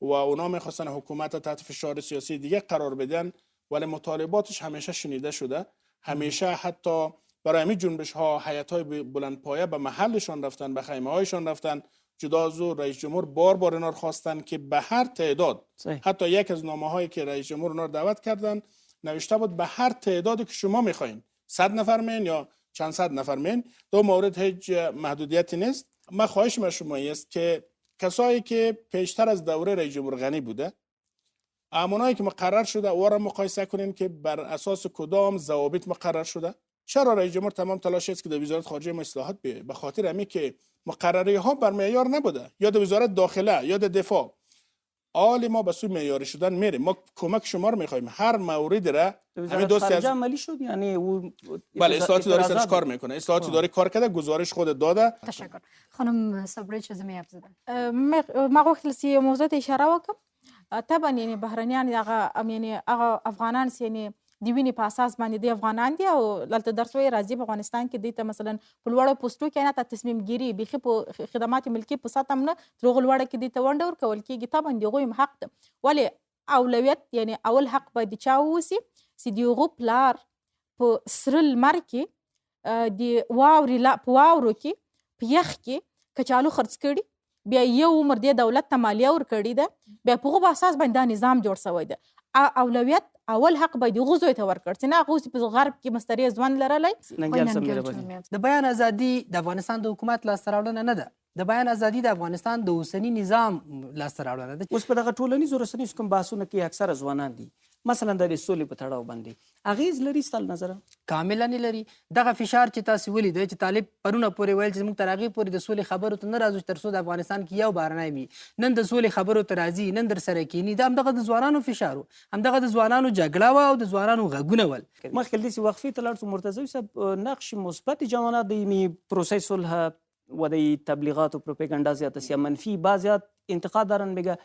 و اونا می‌خواستن حکومت تحت فشار سیاسی دیگه قرار بدن، ولی مطالباتش همیشه شنیده شده. همیشه حتی برای همین جنبش‌ها هیئت‌های بلندپایه به محلشان رفتن، به خیمه‌هایشان رفتن. جدا از او رئیس جمهور بار اینا رو خواستن که به هر تعداد، حتی یک از نامه‌هایی که رئیس جمهور اونا رو دعوت کردن نوشته بود به هر تعدادی که شما می‌خواین، 100 نفر مین یا چند صد نفر مین، دو مورد هیچ محدودیتی نیست. من خواهش من شما است که کسایی که پیشتر از دوره رئیس جمهور غنی بوده، امانایی که مقرر شده او را مقایسه کنین که بر اساس کدام ضوابط مقرر شده. چرا رئیس جمهور تمام تلاش است که در وزارت خارجه ما اصلاحات بیاید؟ به خاطر همین که مقرری ها بر معیار نبوده، یا در وزارت داخله یا در دفاع. آل ما به سوی معیاری شدن میریم. ما کمک شما رو میخوایم. هر موردی را همین دوستی از عملی شد، یعنی او بله اصلاحات اداری سرش کار میکنه. اصلاحات اداری کار کرده، گزارش خود داده. تشکر. خانم صبری چه زمینه حرف زدن؟ ما غوښتل چې یو موضوع ته اشاره وکړم. طبعا یعنی بهرنیان یعنی هغه افغانان یعنی د وینې په اساس باندې د افغانان دي او دلته درس وایي راځي په افغانستان کې دوی ته مثلا په لوړو پوسټو کې نه ته تصمیم ګیري بیخي په خدمات ملکي په سطح هم نه تر هغو لوړه کې دوی ته ونډه ورکول کېږي. طبعا د هغوی هم حق ده، ولې اولویت یعنی اول حق باید د چا واوسي چې د هغو پلار په سره لمر کې د واورې په واورو کې په یخ کې کچالو خرڅ کړي، بیا یو عمر دې دولت ته مالیه ورکړې ده، بیا په هغو اساس باندې دا نظام جوړ شوی ده. اولویت اول حق باید هغو زوی ته ورکړ چې نه هغه اوس په غرب کې مستري ژوند لرلی. د بیان ازادي د افغانستان د حکومت لاسته راوړنه نه ده. د بیان ازادي د افغانستان د اوسني نظام لاسته راوړنه ده. اوس په دغه ټولنیزو رسنیو کوم بحثونه کې اکثره ځوانان دي، مثلا د سولې په تړاو باندې اغیز لري ستل نظر؟ کاملا نه لري. دغه فشار چې تاسو ولیدئ چې طالب پرونه پورې ویل چې موږ تر هغې پورې د سولې خبرو ته نه راځو تر څو د افغانستان کې یو بهرنی وي. نن د سولې خبرو ته راځي، نن در سره کینی. دا همدغه د ځوانانو فشار و، همدغه د ځوانانو جګړه وه او د ځوانانو غږونه ول. مخکې له دې چې وقفې ته لاړ شو، مرتضوی صاحب نقش مثبت جوانان د پروسه صلح و د تبلیغات و پروپاگاندا زیاد است یا منفی؟ بعضیات انتقاد دارن میگه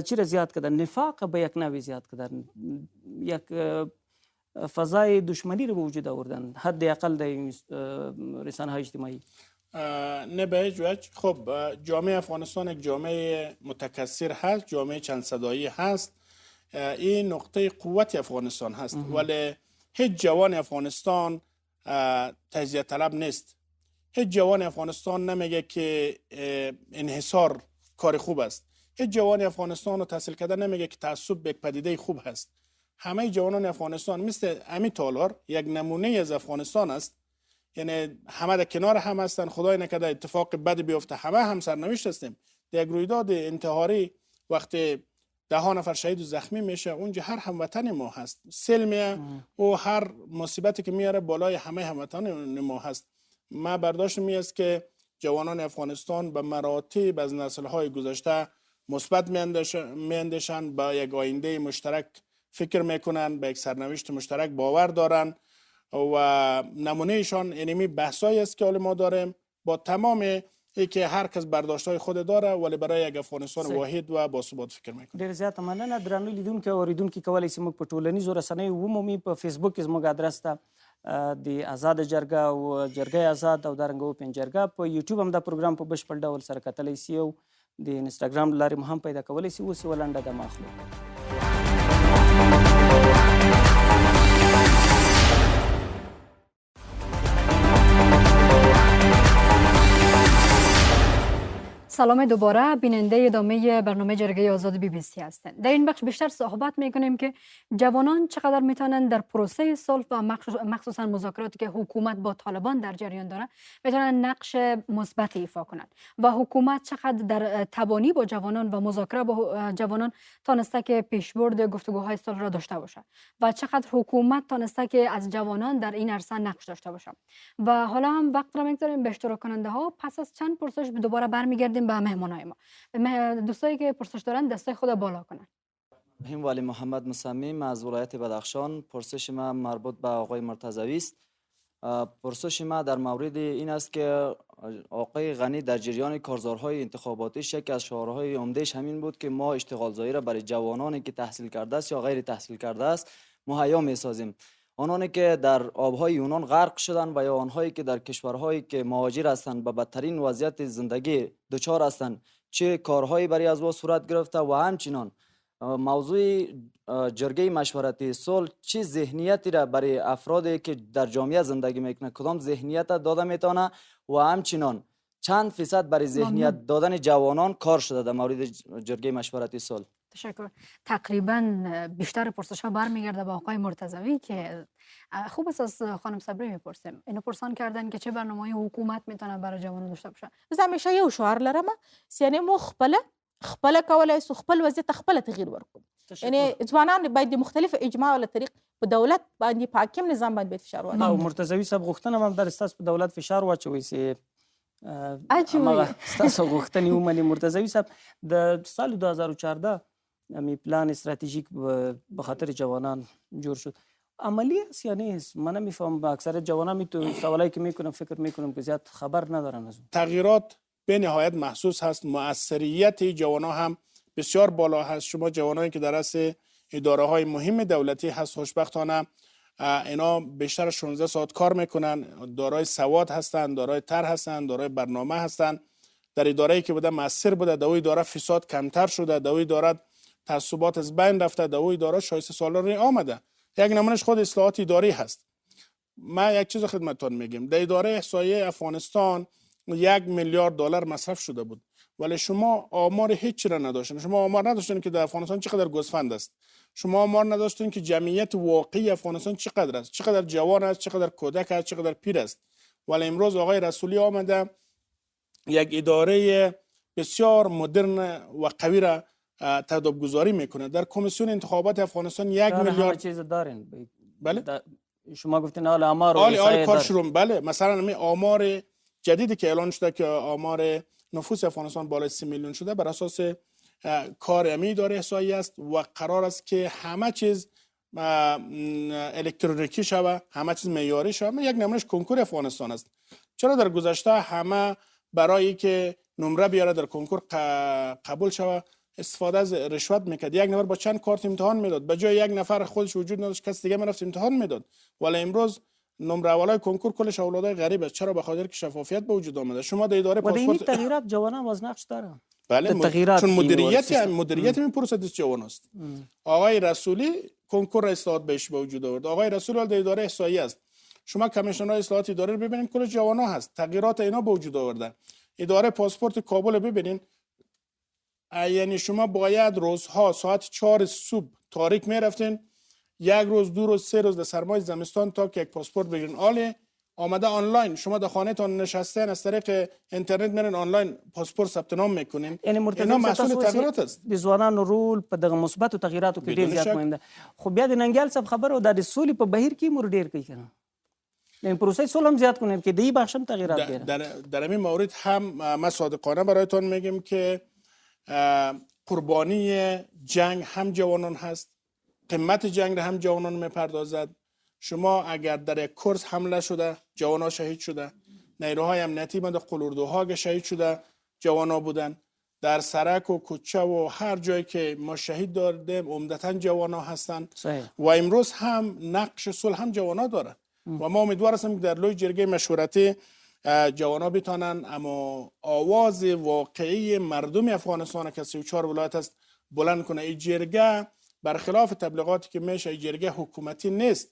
چرا زیاد کردن، نفاق به یک نوع زیاد کردن، یک فضای دشمنی رو به وجود آوردن، حداقل در رسانه های اجتماعی. نه به هیچ وجه. خب جامعه افغانستان یک جامعه متکثر هست، جامعه چند صدایی هست. این نقطه قوت افغانستان هست، ولی هیچ جوان افغانستان تجزیه طلب نیست. هیچ جوان افغانستان نمیگه که انحصار کار خوب است. هیچ جوان افغانستان رو تحصیل کرده نمیگه که تعصب به یک پدیده خوب هست. همه جوانان افغانستان مثل امی تالار یک نمونه از افغانستان است. یعنی همه در کنار هم هستن. خدای نکرده اتفاق بد بیفته، همه هم سرنوشت هستیم. در یک رویداد انتحاری وقتی 10 نفر شهید و زخمی میشه، اونجا هر هموطن ما هست. سیل میه و هر مصیبتی که میاره بالای همه هموطن ما هست. ما برداشت می است که جوانان افغانستان به مراتب از نسل‌های گذشته مثبت میاندیشند، با یک آینده مشترک فکر میکنن، به یک سرنوشت مشترک باور دارن و نمونهشان اینمی بحثایی است که ما داریم با تمام که هر کس برداشت‌های خود داره، ولی برای یک افغانستان واحد و باثبات فکر میکنه. ډیر زیاته مننه درنو لیدونکو او اوریدونکو، کولی شئ موږ په ټولنیزو رسنیو ومومي. په فیسبوک کې زموږ ادرس ته د آزاد جرګه او جرګه آزاد او دارنګ اوپن جرګه، په یوټیوب هم دا پروګرام په بشپړ ډول سره کتلی شئ او د انستګرام له لارې مو هم پیدا کولی شئ. اوس یوه لنډه دمه اخلو. سلام دوباره، بیننده ادامه برنامه جرگه آزاد BBC هستند. در این بخش بیشتر صحبت میکنیم که جوانان چقدر میتونن در پروسه صلح و مخصوصا مذاکراتی که حکومت با طالبان در جریان داره میتونن نقش مثبت ایفا کنند و حکومت چقدر در تبانی با جوانان و مذاکره با جوانان تانسته که پیشبرد گفتگوهای صلح را داشته باشه و چقدر حکومت تانسته که از جوانان در این عرصه نقش داشته باشه. و حالا هم وقت را میگذاریم به اشتراک کننده ها. پس از چند پرسش دوباره برمیگردیم به مهمانای ما. دوستایی که پرسش دارن دستای خود بالا کنن. من ولی محمد مصمم از ولایت بدخشان. پرسش ما مربوط به آقای مرتضوی است. پرسش ما در مورد این است که آقای غنی در جریان کارزارهای انتخاباتیش یکی از شعارهای عمدهش همین بود که ما اشتغالزایی را برای جوانانی که تحصیل کرده است یا غیر تحصیل کرده است مهیا می‌سازیم. آنانی که در آبهای یونان غرق شدند و یا آنهایی که در کشورهایی که مهاجر هستند به بدترین وضعیت زندگی دچار هستند، چه کارهایی برای از صورت گرفته و همچنان موضوع جرگه مشورتی صلح چه ذهنیتی را برای افرادی که در جامعه زندگی میکنند کدام ذهنیت داده میتونه و همچنان چند فیصد برای ذهنیت دادن جوانان کار شده در مورد جرگه مشورتی صلح؟ تشکر. تقریبا بیشتر پرسش ها برمیگرده به آقای مرتضوی که خوب است از خانم صبری میپرسیم. اینو پرسان کردن که چه برنامه‌ای حکومت میتونه برای جوانان داشته باشه. زه همیشه یو شعار لرم، یعنی مو خپل کولای سو خپل وضعیت خپل تغییر ورکړو. یعنی ځوانان باید د مختلف اجماع او طریق په دولت باندې په حاکم نظام باندې فشار واچوي. او مرتضوی صاحب غوښتنه هم در ستاسو په دولت فشار واچوي چې اچوي ستاسو غوښتنې ومني. مرتضوی صاحب د سال 2014 می پلان استراتژیک به خاطر جوانان جور شد. عملی است یا نیست؟ من نمیفهم. اکثر جوانان می تو سوالایی که میکنم فکر میکنم که زیاد خبر ندارن از اون. تغییرات به نهایت محسوس هست. موثریت جوانان هم بسیار بالا هست. شما جوانانی که در رأس اداره های مهم دولتی هست، خوشبختانه اینا بیشتر 16 ساعت کار میکنن، دارای سواد هستن، دارای طرح هستن، دارای برنامه هستن. در اداره‌ای که بوده مؤثر بوده، در اداره فساد کمتر شده، در اداره تعصبات از بین رفته، در اداره شایسته سالاری آمده. یک نمونهش خود اصلاحات اداری هست. ما یک چیز خدمتتون میگم، در اداره احصایه افغانستان 1 میلیارد دلار مصرف شده بود، ولی شما آمار هیچ را نداشتین. شما آمار نداشتین که در افغانستان چقدر گوسفند است. شما آمار نداشتین که جمعیت واقعی افغانستان چقدر است، چقدر جوان است، چقدر کودک است، چقدر پیر است. ولی امروز آقای رسولی آمده یک اداره بسیار مدرن و قوی را تدابگذاری میکنه. در کمیسیون انتخابات افغانستان 1 میلیارد چیز دارین. بله شما گفتین حال آمار آل کار شروع. بله مثلا می آمار جدیدی که اعلان شده که آمار نفوس افغانستان بالای 30 میلیون شده بر اساس کار امی اداره احصایی است و قرار است که همه چیز الکترونیکی شود، همه چیز معیاری شود. یک نمونهش کنکور افغانستان است. چرا در گذشته همه برای که نمره بیاره در کنکور قبول شود استفاده از رشوت میکرد؟ یک نفر با چند کارت امتحان میداد، به جای یک نفر خودش وجود نداشت کس دیگه میرفت امتحان میداد. ولی امروز نمره اولای کنکور کلش اولادای غریب است. چرا؟ به خاطر که شفافیت به وجود آمده. شما در اداره پاسپورت تغییرات جوانان واز نقش دارن. بله چون مدیریت این پروسه دست جوان است. آقای رسولی کنکور اصلاحات بهش به وجود آورد. آقای رسولی در اداره احصایی است. شما کمیشن های اصلاحات اداره رو ببینین، کل جوانا هست. تغییرات اینا به وجود آوردن. اداره پاسپورت کابل رو ببینین، یعنی شما باید روزها ساعت 4 صبح تاریک میرفتین، 1 روز 2 روز 3 روز در سرمای زمستان تا که یک پاسپورت بگیرین. آله آمده آنلاین، شما در خانه تان نشستین، از طریق اینترنت میرین آنلاین پاسپورت ثبت نام میکنین. یعنی اینا مسئول تغییرات است. د ځوانانو رول په دغه مثبتو تغییراتو کې ډیر زیات مهم ده. خو بیا د ننګیال صاحب خبره د سولې په بهیر کې مور ډیر کوي کنه، یعنی پروسه صلح هم زیاد کنه که دی بخشم تغییرات بیاره. در این مورد هم ما صادقانه برایتان میگیم که قربانی جنگ هم جوانان هست، قیمت جنگ را هم جوانان میپردازد. شما اگر در یک کورس حمله شده جوانا شهید شده، نیروهای امنیتی در قلوردوها شهید شده جوانا بودن، در سرک و کوچه و هر جایی که ما شهید دادیم عمدتا جوانا هستند. و امروز هم نقش صلح هم جوانا داره و ما امیدوار هستیم که در لوی جرگه مشورتی جوانا بتانن اما آواز واقعی مردم افغانستان که 34 ولایت است بلند کنه. این جرگه برخلاف تبلیغاتی که میشه، این جرگه حکومتی نیست.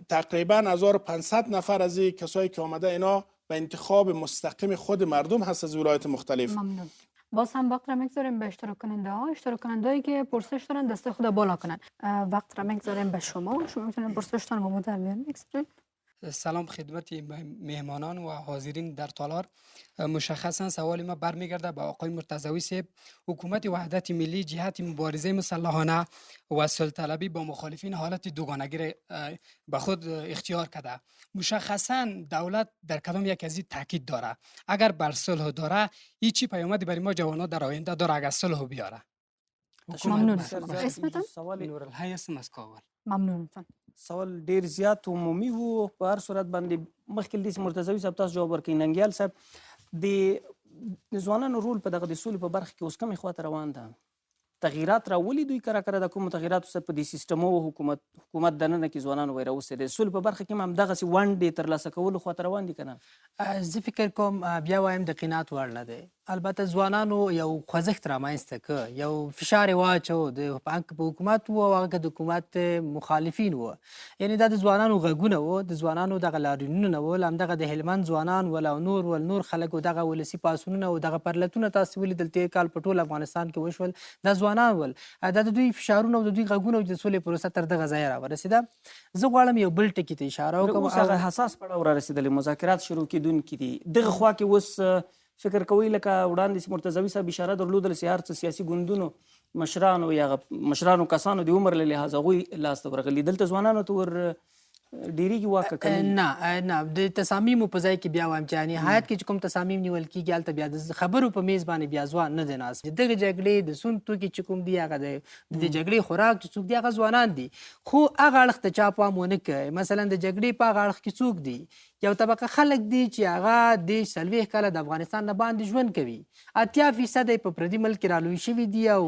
تقریبا 1500 نفر از این کسایی که آمده اینا به انتخاب مستقیم خود مردم هست از ولایت مختلف. ممنون. باز هم وقت را میگذاریم به اشتراک کننده هایی که پرسش دارن دست خود بالا کنن. وقت را میگذاریم به شما میتونید پرسشتان رو در میان بگذارید. سلام خدمت مهمانان و حاضرین در تالار. مشخصا سوال ما برمیگرده به آقای مرتضوی صاحب. حکومت وحدت ملی جهت مبارزه مسلحانه و صلح با مخالفین حالت دوگانگی به خود اختیار کرده. مشخصا دولت در کدام یک از این تاکید داره؟ اگر بر صلح داره، این چی پیامدی برای ما جوانان در آینده داره اگر صلح بیاره؟ ممنون. اسمتان؟ نورالحی اسم از کابل. ممنون. سوال ډیر زیات عمومي وو، په هر صورت باندې مخکې له دې چې مرتضوي صاحب تاسو جواب ورکړئ. ننګیال صاحب د ځوانانو رول په دغه د سولې په برخه کې اوس کومې خواته روان ده؟ تغییرات راولي دوی کره کره د کومو تغییراتو سره په دې سیستمو او حکومت دننه کې ځوانانو وایي راوستې د سولې په برخه کې هم همدغسې ونډې ترلاسه کولو خواته روان دي که نه؟ زه فکر کوم بیا وایم د قناعت وړ نه دی. البته ځوانانو یو خوځښت رامنځته که، یو فشار یې واچو په حکومت و او هغه که د حکومت مخالفین و، یعنی دا د ځوانانو غږونه و، د ځوانانو دغه لاریونونه ول، همدغه د هلمند ځوانان ول او نور خلک و دغه ولسي پاڅونونه او دغه پرلتونه تاسو ولیدل تېر کال په ټول افغانستان کې وشول، دا ځوانان ول. دا د دوی فشارونه او د دوی غږونه او د سولې پروسه تر دغه ځایه راورسېده. زه غواړم یو بل ټکي ته اشاره وکړم. اوس هغه حساس پړاو رارسېدلی، مذاکرات شروع کېدونکي دي. دغه خوا کې اوس فکر کوئ لکه وړاندې مرتضوي صاحب اشاره درلودله چې هر څه سیاسي ګوندونو مشرانو یا مشرانو کسانو د عمر له لحاظه هغوی لاسته ورغلي، دلته ځوانانو ته ور ډیریږي واکه کوي؟ نه د تصامیمو په ځای کې بیا وایم چې یعنې حیات کې چې کوم تصامیم نیول کېږي هلته بیا د خبرو په میز باندې بیا ځوان نه دی ناست. دغه جګړې د سون توکي چې کوم دي هغه د جګړې خوراک چې څوک دي هغه ځوانان دي، خو هغه اړخ ته چا پام ونه کوي. مثلا د جګړې په هغه اړخ کې څوک دي؟ یو طبقه خلک دي چې هغه د 40 کاله د افغانستان نه باندې ژوند کوي، 80% یې په پردي ملک کې رالوی شوي دي او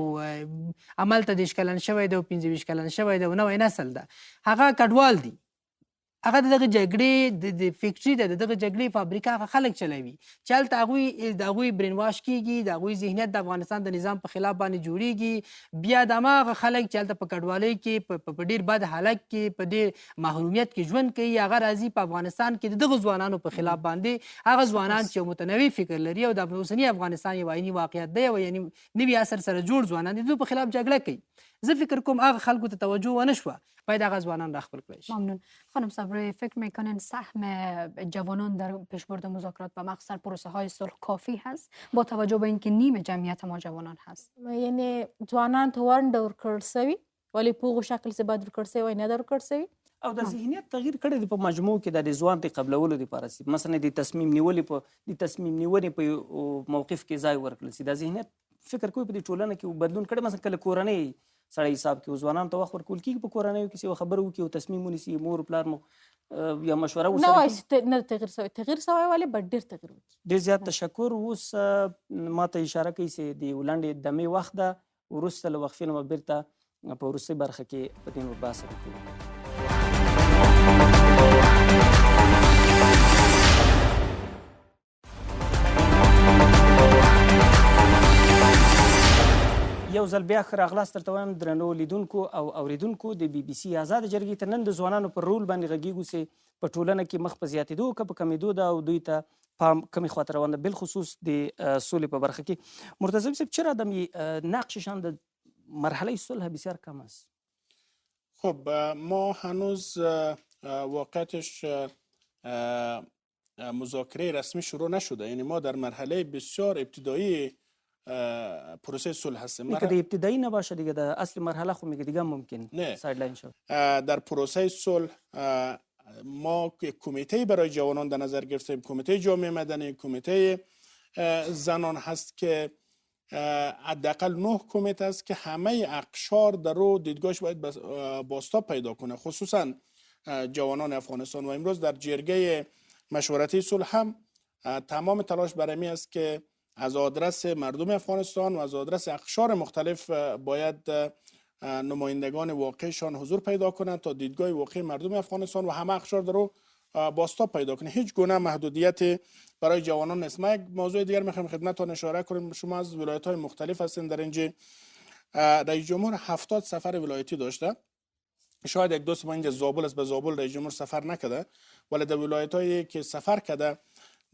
هملته 30 کلن شوی دی او 25 کلن شوی دی او نوی نسل ده، هغه کډوال دي. هغه دغه جګړې د فیکټري ده، دغه جګړې فابریکه هغه خلک چلوي چې هلته د هغوی برین واش کېږي، د هغوی ذهنیت د افغانستان د نظام په خلاف باندې جوړیږي. بیا د هماغه خلک چې هلته په کډوالۍ کې په ډېر بد حالت کې په ډېر محرومیت کې ژوند کوي، هغه راځي په افغانستان کې د دغه ځوانانو په خلاف باندې، هغه ځوانان چې یو متنوع فکر لري او د اوسني افغانستان یو عیني واقعیت دی او یعنې نوي عصر سره جوړ ځوانان دي، د په خلاف جګړه کوي. زه فکر کوم هغه خلکو ته توجه ونه شوه، باید هغه ځوانان را خپل کړی شي. ممنون. خانم صبری، فکر میکنین سهم جوانان در پیشبرد مذاکرات و مقصد پروسه های صلح کافی هست با توجه به اینکه نیم جمعیت ما جوانان هست؟ یعنی ځوانان ته ونډه ورکړل سوي، ولې په هغو شکل چې باید ورکړل سوی وای نه ده ورکړل سوي او د ذهنیت تغییر کړی دی په مجموع کې د ځوان د قبلولو دپاره سي مثلا د تصمیم نیونې په موقف کې ځای ورکړل سي. دا ذهنیت فکر کوي په دې ټولنه کې بدلون کړی؟ مثلا کله کورنۍ سړی حساب کې ځوانانو ته وخت ورکول کېږي په کورنیو کې چې یوه خبره وکړي او تصمیم ونیسي، مور پلار مو یا مشوره نه وایي نه تغییر سوی ولې باید ډېر تغییر وکړي. ډېر زیات تشکر. اوس ما ته اشاره کوي چې د لنډې دمې وخت ده، وروسته له وقفې نه به بېرته په وروستۍ برخه کې په دې نور بحث وکړو. یو یو ځل بیا ښه راغلاست درته وایم درنو لیدونکو او اوریدونکو د بي بي سي آزاده جرګې ته نن د ځوانانو پر رول باندې غږیږو چې په ټولنه کې مخ په زیاتېدو که په کمېدو ده او دوی ته پام کمی خواته روان ده بالخصوص د سولې په برخه کې. مرتضوی صاحب چرا دم نقششان در مرحله صلح بسیار کم است؟ خب ما هنوز واقعتش مذاکره رسمی شروع نشده، یعنی ما در مرحله بسیار ابتدایی پروسه صلح هستیم. که د ابتدایی نباشه دیگه در اصل مرحله خب میگه دیگه ممکن نه سایدلاین شد. در پروسه صلح ما کمیته برای جوانان در نظر گرفتیم، کمیته جامعه مدنی، کمیته زنان هست که حداقل 9 کمیته است که همه اقشار در رو دیدگاهش باید بازتاب پیدا کنه، خصوصا جوانان افغانستان. و امروز در جرگه مشورتی صلح هم تمام تلاش برای می است که از آدرس مردم افغانستان و از آدرس اقشار مختلف باید نمایندگان واقعیشان حضور پیدا کنند تا دیدگاه واقعی مردم افغانستان و همه اقشار در رو بازتاب پیدا کنه. هیچ گونه محدودیت برای جوانان نیست. ما یک موضوع دیگر میخوایم خدمتتان اشاره کنیم. شما از ولایت‌های مختلف هستین، در اینجا رئیس جمهور 70 سفر ولایتی داشته. شاید یک دوست ما اینجا زابل است، به زابل رئیس جمهور سفر نکرده، ولی در ولایت‌هایی که سفر کرده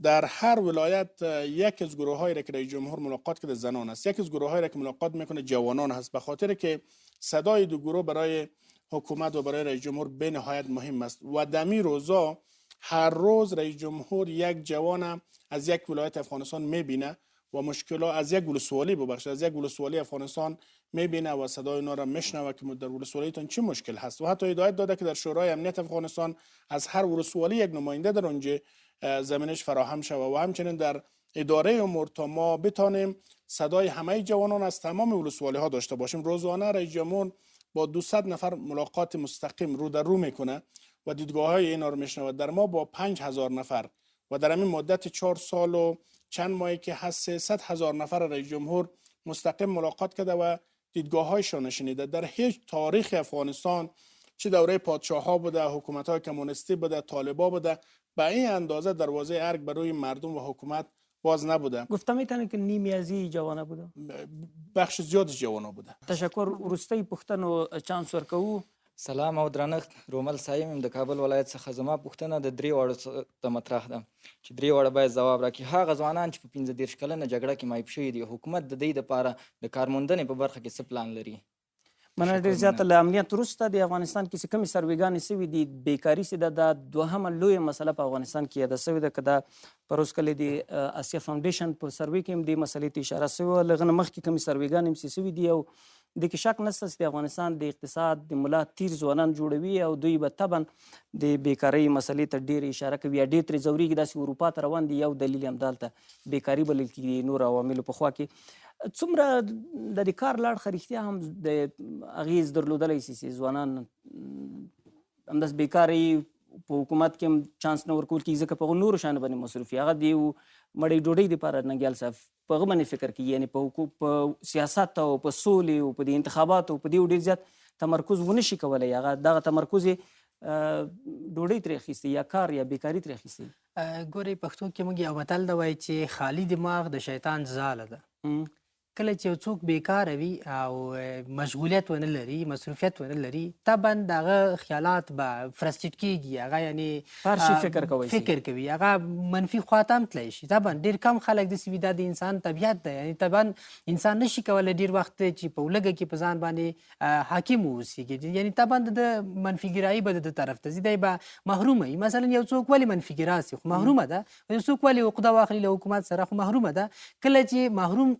در هر ولایت یک از گروه‌هایی را که رئیس جمهور ملاقات کرده زنان است، یک از گروه‌هایی را که ملاقات میکنه جوانان هست، به خاطر که صدای دو گروه برای حکومت و برای رئیس جمهور به نهایت مهم است. و دمی روزا هر روز رئیس جمهور یک جوان از یک ولایت افغانستان میبینه و مشکلات از یک ولسوالی از یک ولسوالی افغانستان میبینه و صدای اونا را میشنوه که در ولسوالیتون چه مشکل هست. و حتی هدایت داده که در شورای امنیت افغانستان از هر ولسوالی یک نماینده در اونجا زمینش فراهم شود و همچنین در اداره امور تا ما بتانیم صدای همه جوانان از تمام ولسوالی ها داشته باشیم. روزانه رئیس جمهور با 200 نفر ملاقات مستقیم رو در رو میکنه و دیدگاه های اینا رو میشنوه. در ما با 5000 نفر و در همین مدت 4 سال و چند ماهی که هست 300,000 نفر رئیس جمهور مستقیم ملاقات کرده و دیدگاه هایشان شنیده. در هیچ تاریخ افغانستان چه دوره پادشاه ها بوده، حکومت های کمونیستی بوده، طالبا بوده، به این اندازه دروازه ارگ برای مردم و حکومت باز نبوده. گفتم میتونه که نیمی از جوانا بوده، بخش زیادش جوانا بوده. تشکر. وروستۍ پوښتنو چانس ورکوو. سلام او درنښت، رومل صاحب یم د کابل ولایت څخه. زما پوښتنه د 3 واړو ته مطرح ده چې 3 واړه باید ځواب راکړي. هغه ځوانان چې په 15 کلنه جګړه کې معیب شوي دي، حکومت د دې لپاره د کارموندنې په برخه کې څه پلان لري؟ مننه ډېر زیاته. له امنیت وروسته د افغانستان کې چې کومې سروېګانې سوي دي، بیکاري چې ده دا دوهمه لویه مسله په افغانستان کې یاده سوې ده. که دا پروس کلي د اسیا فاونډیشن په سروې کې هم دې مسلې ته اشاره سوې وه. له هغه نه مخکې کومې سروېګانې هم چې سوي دي او د کې شک نشته چې د افغانستان د اقتصاد د ملا تیر ځوانان جوړوي او دوی به طبعا د بیکارۍ مسلې ته ډېر اشاره کوي یا ډېر ترې ځورېږي. داسې اروپا ته روان دي، یو دلیل همدالته بیکاري بلل کېږي نور عواملو په خوا کې. څومره د دې کار له اړخه رښتیا هم د اغېز درلودلی شي چې ځوانان همداسې بیکاري په حکومت کې هم چانس نه ورکول کېږي ځکه په هغو نورو شیانو باندې مصروف وي. هغه د یو مړۍ ډوډۍ دپاره ننګیال صاحب په هغه باندې فکر کوي، یعنې په سیاست او په سولې او په دې انتخاباتو په دې ډېر زیات تمرکز ونه شي کولی. هغه دغه تمرکز یې ډوډۍ ترې اخیستی یا کار یا بیکاري ترې اخیستی. ګورئ پښتو کې موږ یو متل ده وایي چې خالي دماغ د شیطان ځاله ده. کله چې یو څوک بیکاره وي او مشغولیت ونه لري، مصروفیت ونه لري، طبعا د هغه خیالات به فرستریټ کېږي، هغه یعنې هر شي فکر کوی شي، فکر کوي، هغه منفي خواته هم تللی شي. طبعا ډېر کم خلک داسې وي، دا د انسان طبیعت ده. یعنې طبعا انسان نشي کولی ډېر وخت چې په ولږه کې په ځان باندې حاکم واوسېږي. یعنې طبعا د منفي ګرایي به د طرف ته ځي، دی به محرومه وي. مثلا یو څوک ولې منفي ګرا سي خو محرومه ده، یو څوک ولې عقده واخلي له حکومت سره خو محرومه ده. کله چې محروم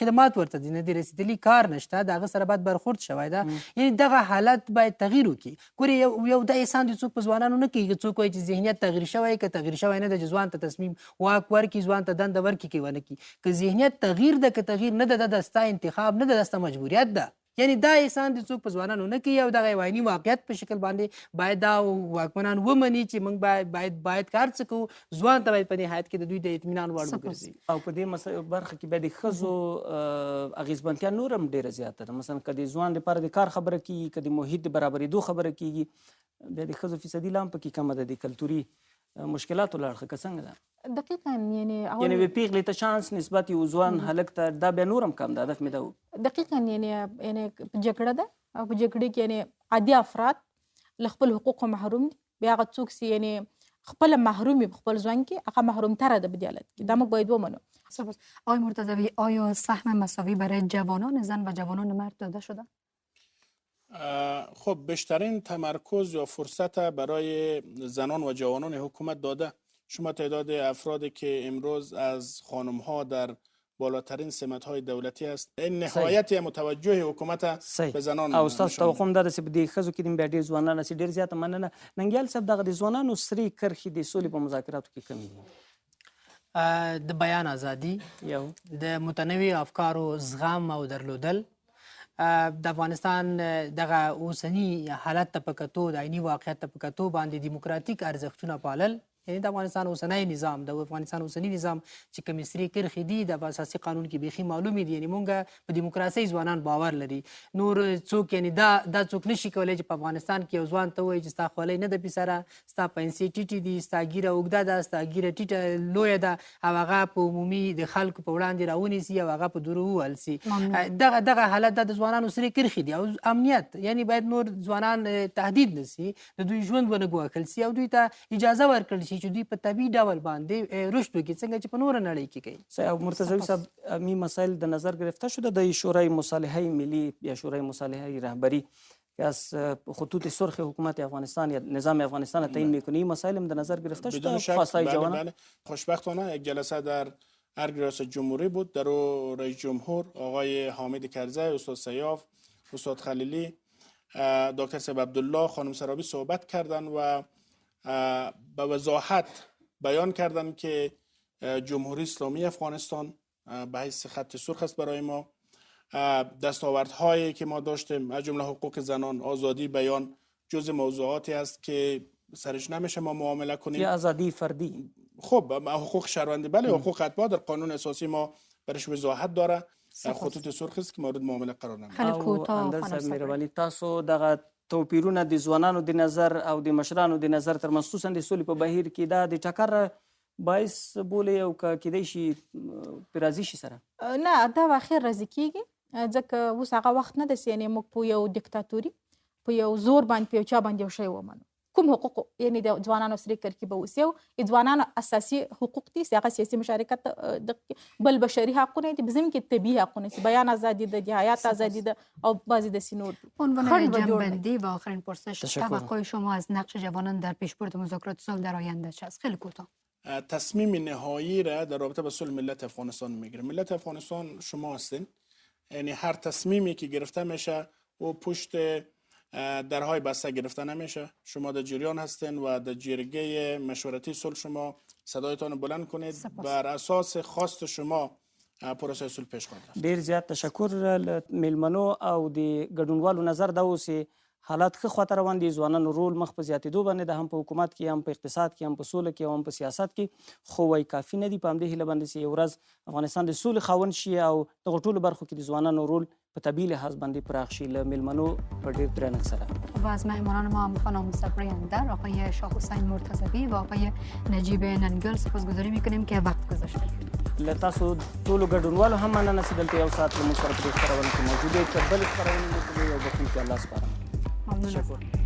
خدمات ورته نه دي رسېدلي، کار نشته، د هغه سره باید برخورد شوی ده. یعنې دغه حالت باید تغییر وکړي. ګورې یو دا احسان د څوک په ځوانانو نه کوي. څوک وایي چې ذهنیت تغییر شوی، که تغییر شوی نه ده چې ځوان ته تصمیم واک ورکړي، ځوان ته دنده ورکړي که ونه کړي. که ذهنیت تغییر ده که تغییر نه ده، دا ستا انتخاب نه ده، دا ستا مجبوریت ده. یعنی دا احسان د څوک په ځوانانو نه کوي او دغه یو عیني واقعیت په شکل باندې باید دا واکمنان ومني چې موږ باید کار څه کوو. ځوان ته باید په نهایت کې د دوی د اطمینان وړ وګرځي. او په دې برخه کې بیا د ښځو اغېزمنتیا نور هم ډېره زیاته ده. مثلا که د ځوان لپاره د کار خبره کېږي، که د محیط د برابرېدو خبره کېږي، بیا د ښځو فیصدي لا هم پکې کمه ده. د کلتوري مشکلاتو له اړخه که څنګه ده؟ دقیقا یعنی یعنې وې پیغلې ته چانس نسبت یو ځوان هلک ته دا بیا نور هم کم ده، هدف مې دا و. دقیقا یعنی جګړه ده او په جګړې کې یعنی عادي افراد له خپل حقوقو محروم دي. بیا هغه څوک چې یعنی خپل محروم وي په خپل ژوند کې هغه محرومتره ده په دې حالت کې. دا موږ باید ومنو. سپاس. آقای مرتضوی، آیا سهم مساوی برای جوانان زن و جوانان مرد داده شده؟ خب بیشترین تمرکز یا فرصت برای زنان و جوانان حکومت داده. شما تعداد افرادی که امروز از خانم ها در بالاترین سمت های دولتی است این نهایت متوجه حکومت به زنان او ستاسو توقع هم دا ده چې په دې ښځو کې دې بیا ډېر ځوانان هسې ډېر زیاته مننه. ننګیال صاحب، دغه د ځوانانو سرې کرښې د سولې په مذاکراتو کې کمې دي؟ د بیان ازادي، یو د متنوع افکارو زغم او درلودل، د افغانستان دغه اوسني حالت ته په کتو، د عیني واقعیت ته په کتو باندې دیموکراتیک ارزښتونه پالل. یعنې د افغانستان اوسنی نظام، د افغانستان اوسني نظام چې کومې سرې کرښې دي د اساسي قانون کې بیخي معلومې دي. یعنې مونږ په دیموکراسۍ ځوانان باور لري. نور څوک یعنې دا څوک نشي کولی چې په افغانستان کې یو ځوان ته ووایي چې ستا خولۍ نه ده پیسره، ستا پنسې ټیټې دي، ستا ږیره اوږده ده، ستا ږیره ټیټه لویه ده، او هغه په عمومي د خلکو په وړاندې راونیسي او هغه په دورو ووهل سي. دغه حالت دا د ځوانانو سرې کرښې دي. او امنیت، یعنې باید نور ځوانان تهدید نه سي، د دوی ژوند ونه ګواښل سي او دوی ته اجازه ورکړل شي چې دوی په طبیعي ډول باندې رشد وکړي، څنګه چې په نوره نړۍ کې کوي. صحیح. مرتضوی صاحب، امی مسائل در نظر گرفته شده در شورای مصالحه ملی یا شورای مصالحه رهبری که از خطوط سرخ حکومت افغانستان یا نظام افغانستان تعیین میکنه، این مسائل هم در نظر گرفته شده؟ بدون شک. خواستای جوانان؟ بله. خوشبختانه یک جلسه در ارگ ریاست جمهوری بود. در او رئیس جمهور آقای حامد کرزی، استاد سیاف، استاد خلیلی، دکتر سیب عبدالله، خانم سرابی صحبت کردند و به وضاحت بیان کردند که جمهوری اسلامی افغانستان به حیث خط سرخ است برای ما. دستاوردهایی که ما داشتیم از جمله حقوق زنان، آزادی بیان جزء موضوعاتی است که سرش نمیشه ما معامله کنیم. یا آزادی فردی. خب حقوق شهروندی، بله، حقوق اتباع در قانون اساسی ما برش وضاحت داره. خطوط سرخ است که مورد معامله قرار نمیگیره. خلکو اندر صاحب مهرباني، تاسو دغه توپیرونه د ځوانانو د نظر او د مشرانو د نظر تر خصوصا د سولې په بهیر کې دا د ټکر باعث بولي او که کیدای شي په راضي شي سره؟ نه، دا واخر راضي کیږي ځکه اوس هغه وخت نه ده چې یعنې موږ په یو دیکتاتوري، په یو زور باندې، په یو چا باندې یو شی ومنو. کوم حقوق یعنې د ځوانانو سرې کرښې به اوسي او ځوانانو اساسي حقوق دي چې هغه سیاسي مشارکت، بل بشري حقونه دي، بزم کې طبیعي حقونه چې بیان ازادي ده، د حیات ازادی ده او بعضی دسې نور دي. عنوان جنبندی و آخرین پرسش، توقع شما از نقش جوانان در پیشبرد مذاکرات صلح در آینده چه است؟ خیلی کوتاه. تصمیم نهایی را در رابطه با صلح ملت افغانستان میگیره. ملت افغانستان شما هستین. یعنی هر تصمیمی که گرفته میشه و پشت درهای بسته گرفته نمیشه. شما در جریان هستین و در جرگه مشورتی صلح شما صدایتان بلند کنید. بر اساس خواست شما پروسه صلح پیش خواهد. ډیر زیات تشکر میلمنو او د ګډونوالو نظر دا اوسې حالات ښه خواته روان دي. ځوانانو رول مخ په زیاتېدو باندې ده، هم په حکومت کې، هم په اقتصاد کې، هم په سوله کې، هم په سیاست کې. خو وایي کافي نه دي. په همدې هیله باندې چې یو ورځ افغانستان د سولې خاوند شي او دغو ټولو برخو کې د ځوانانو رول په طبیعي لحاظ باندې پراخ شي. له میلمنو په ډېر درنښت سره و از مهمانان ما هم خانم صبری اندر، آقای شاه حسین مرتضوی و آقای نجیب ننگل سپاسگزاری میکنیم که وقت گذاشتید. له تاسو ټولو ګډونوالو هم مننه چې دلته یو ساعت له موږ سره په دې خپرونه کې موجود یې. تر بلې خپرونې مو یو بخښونکی الله سپارم. ممنون.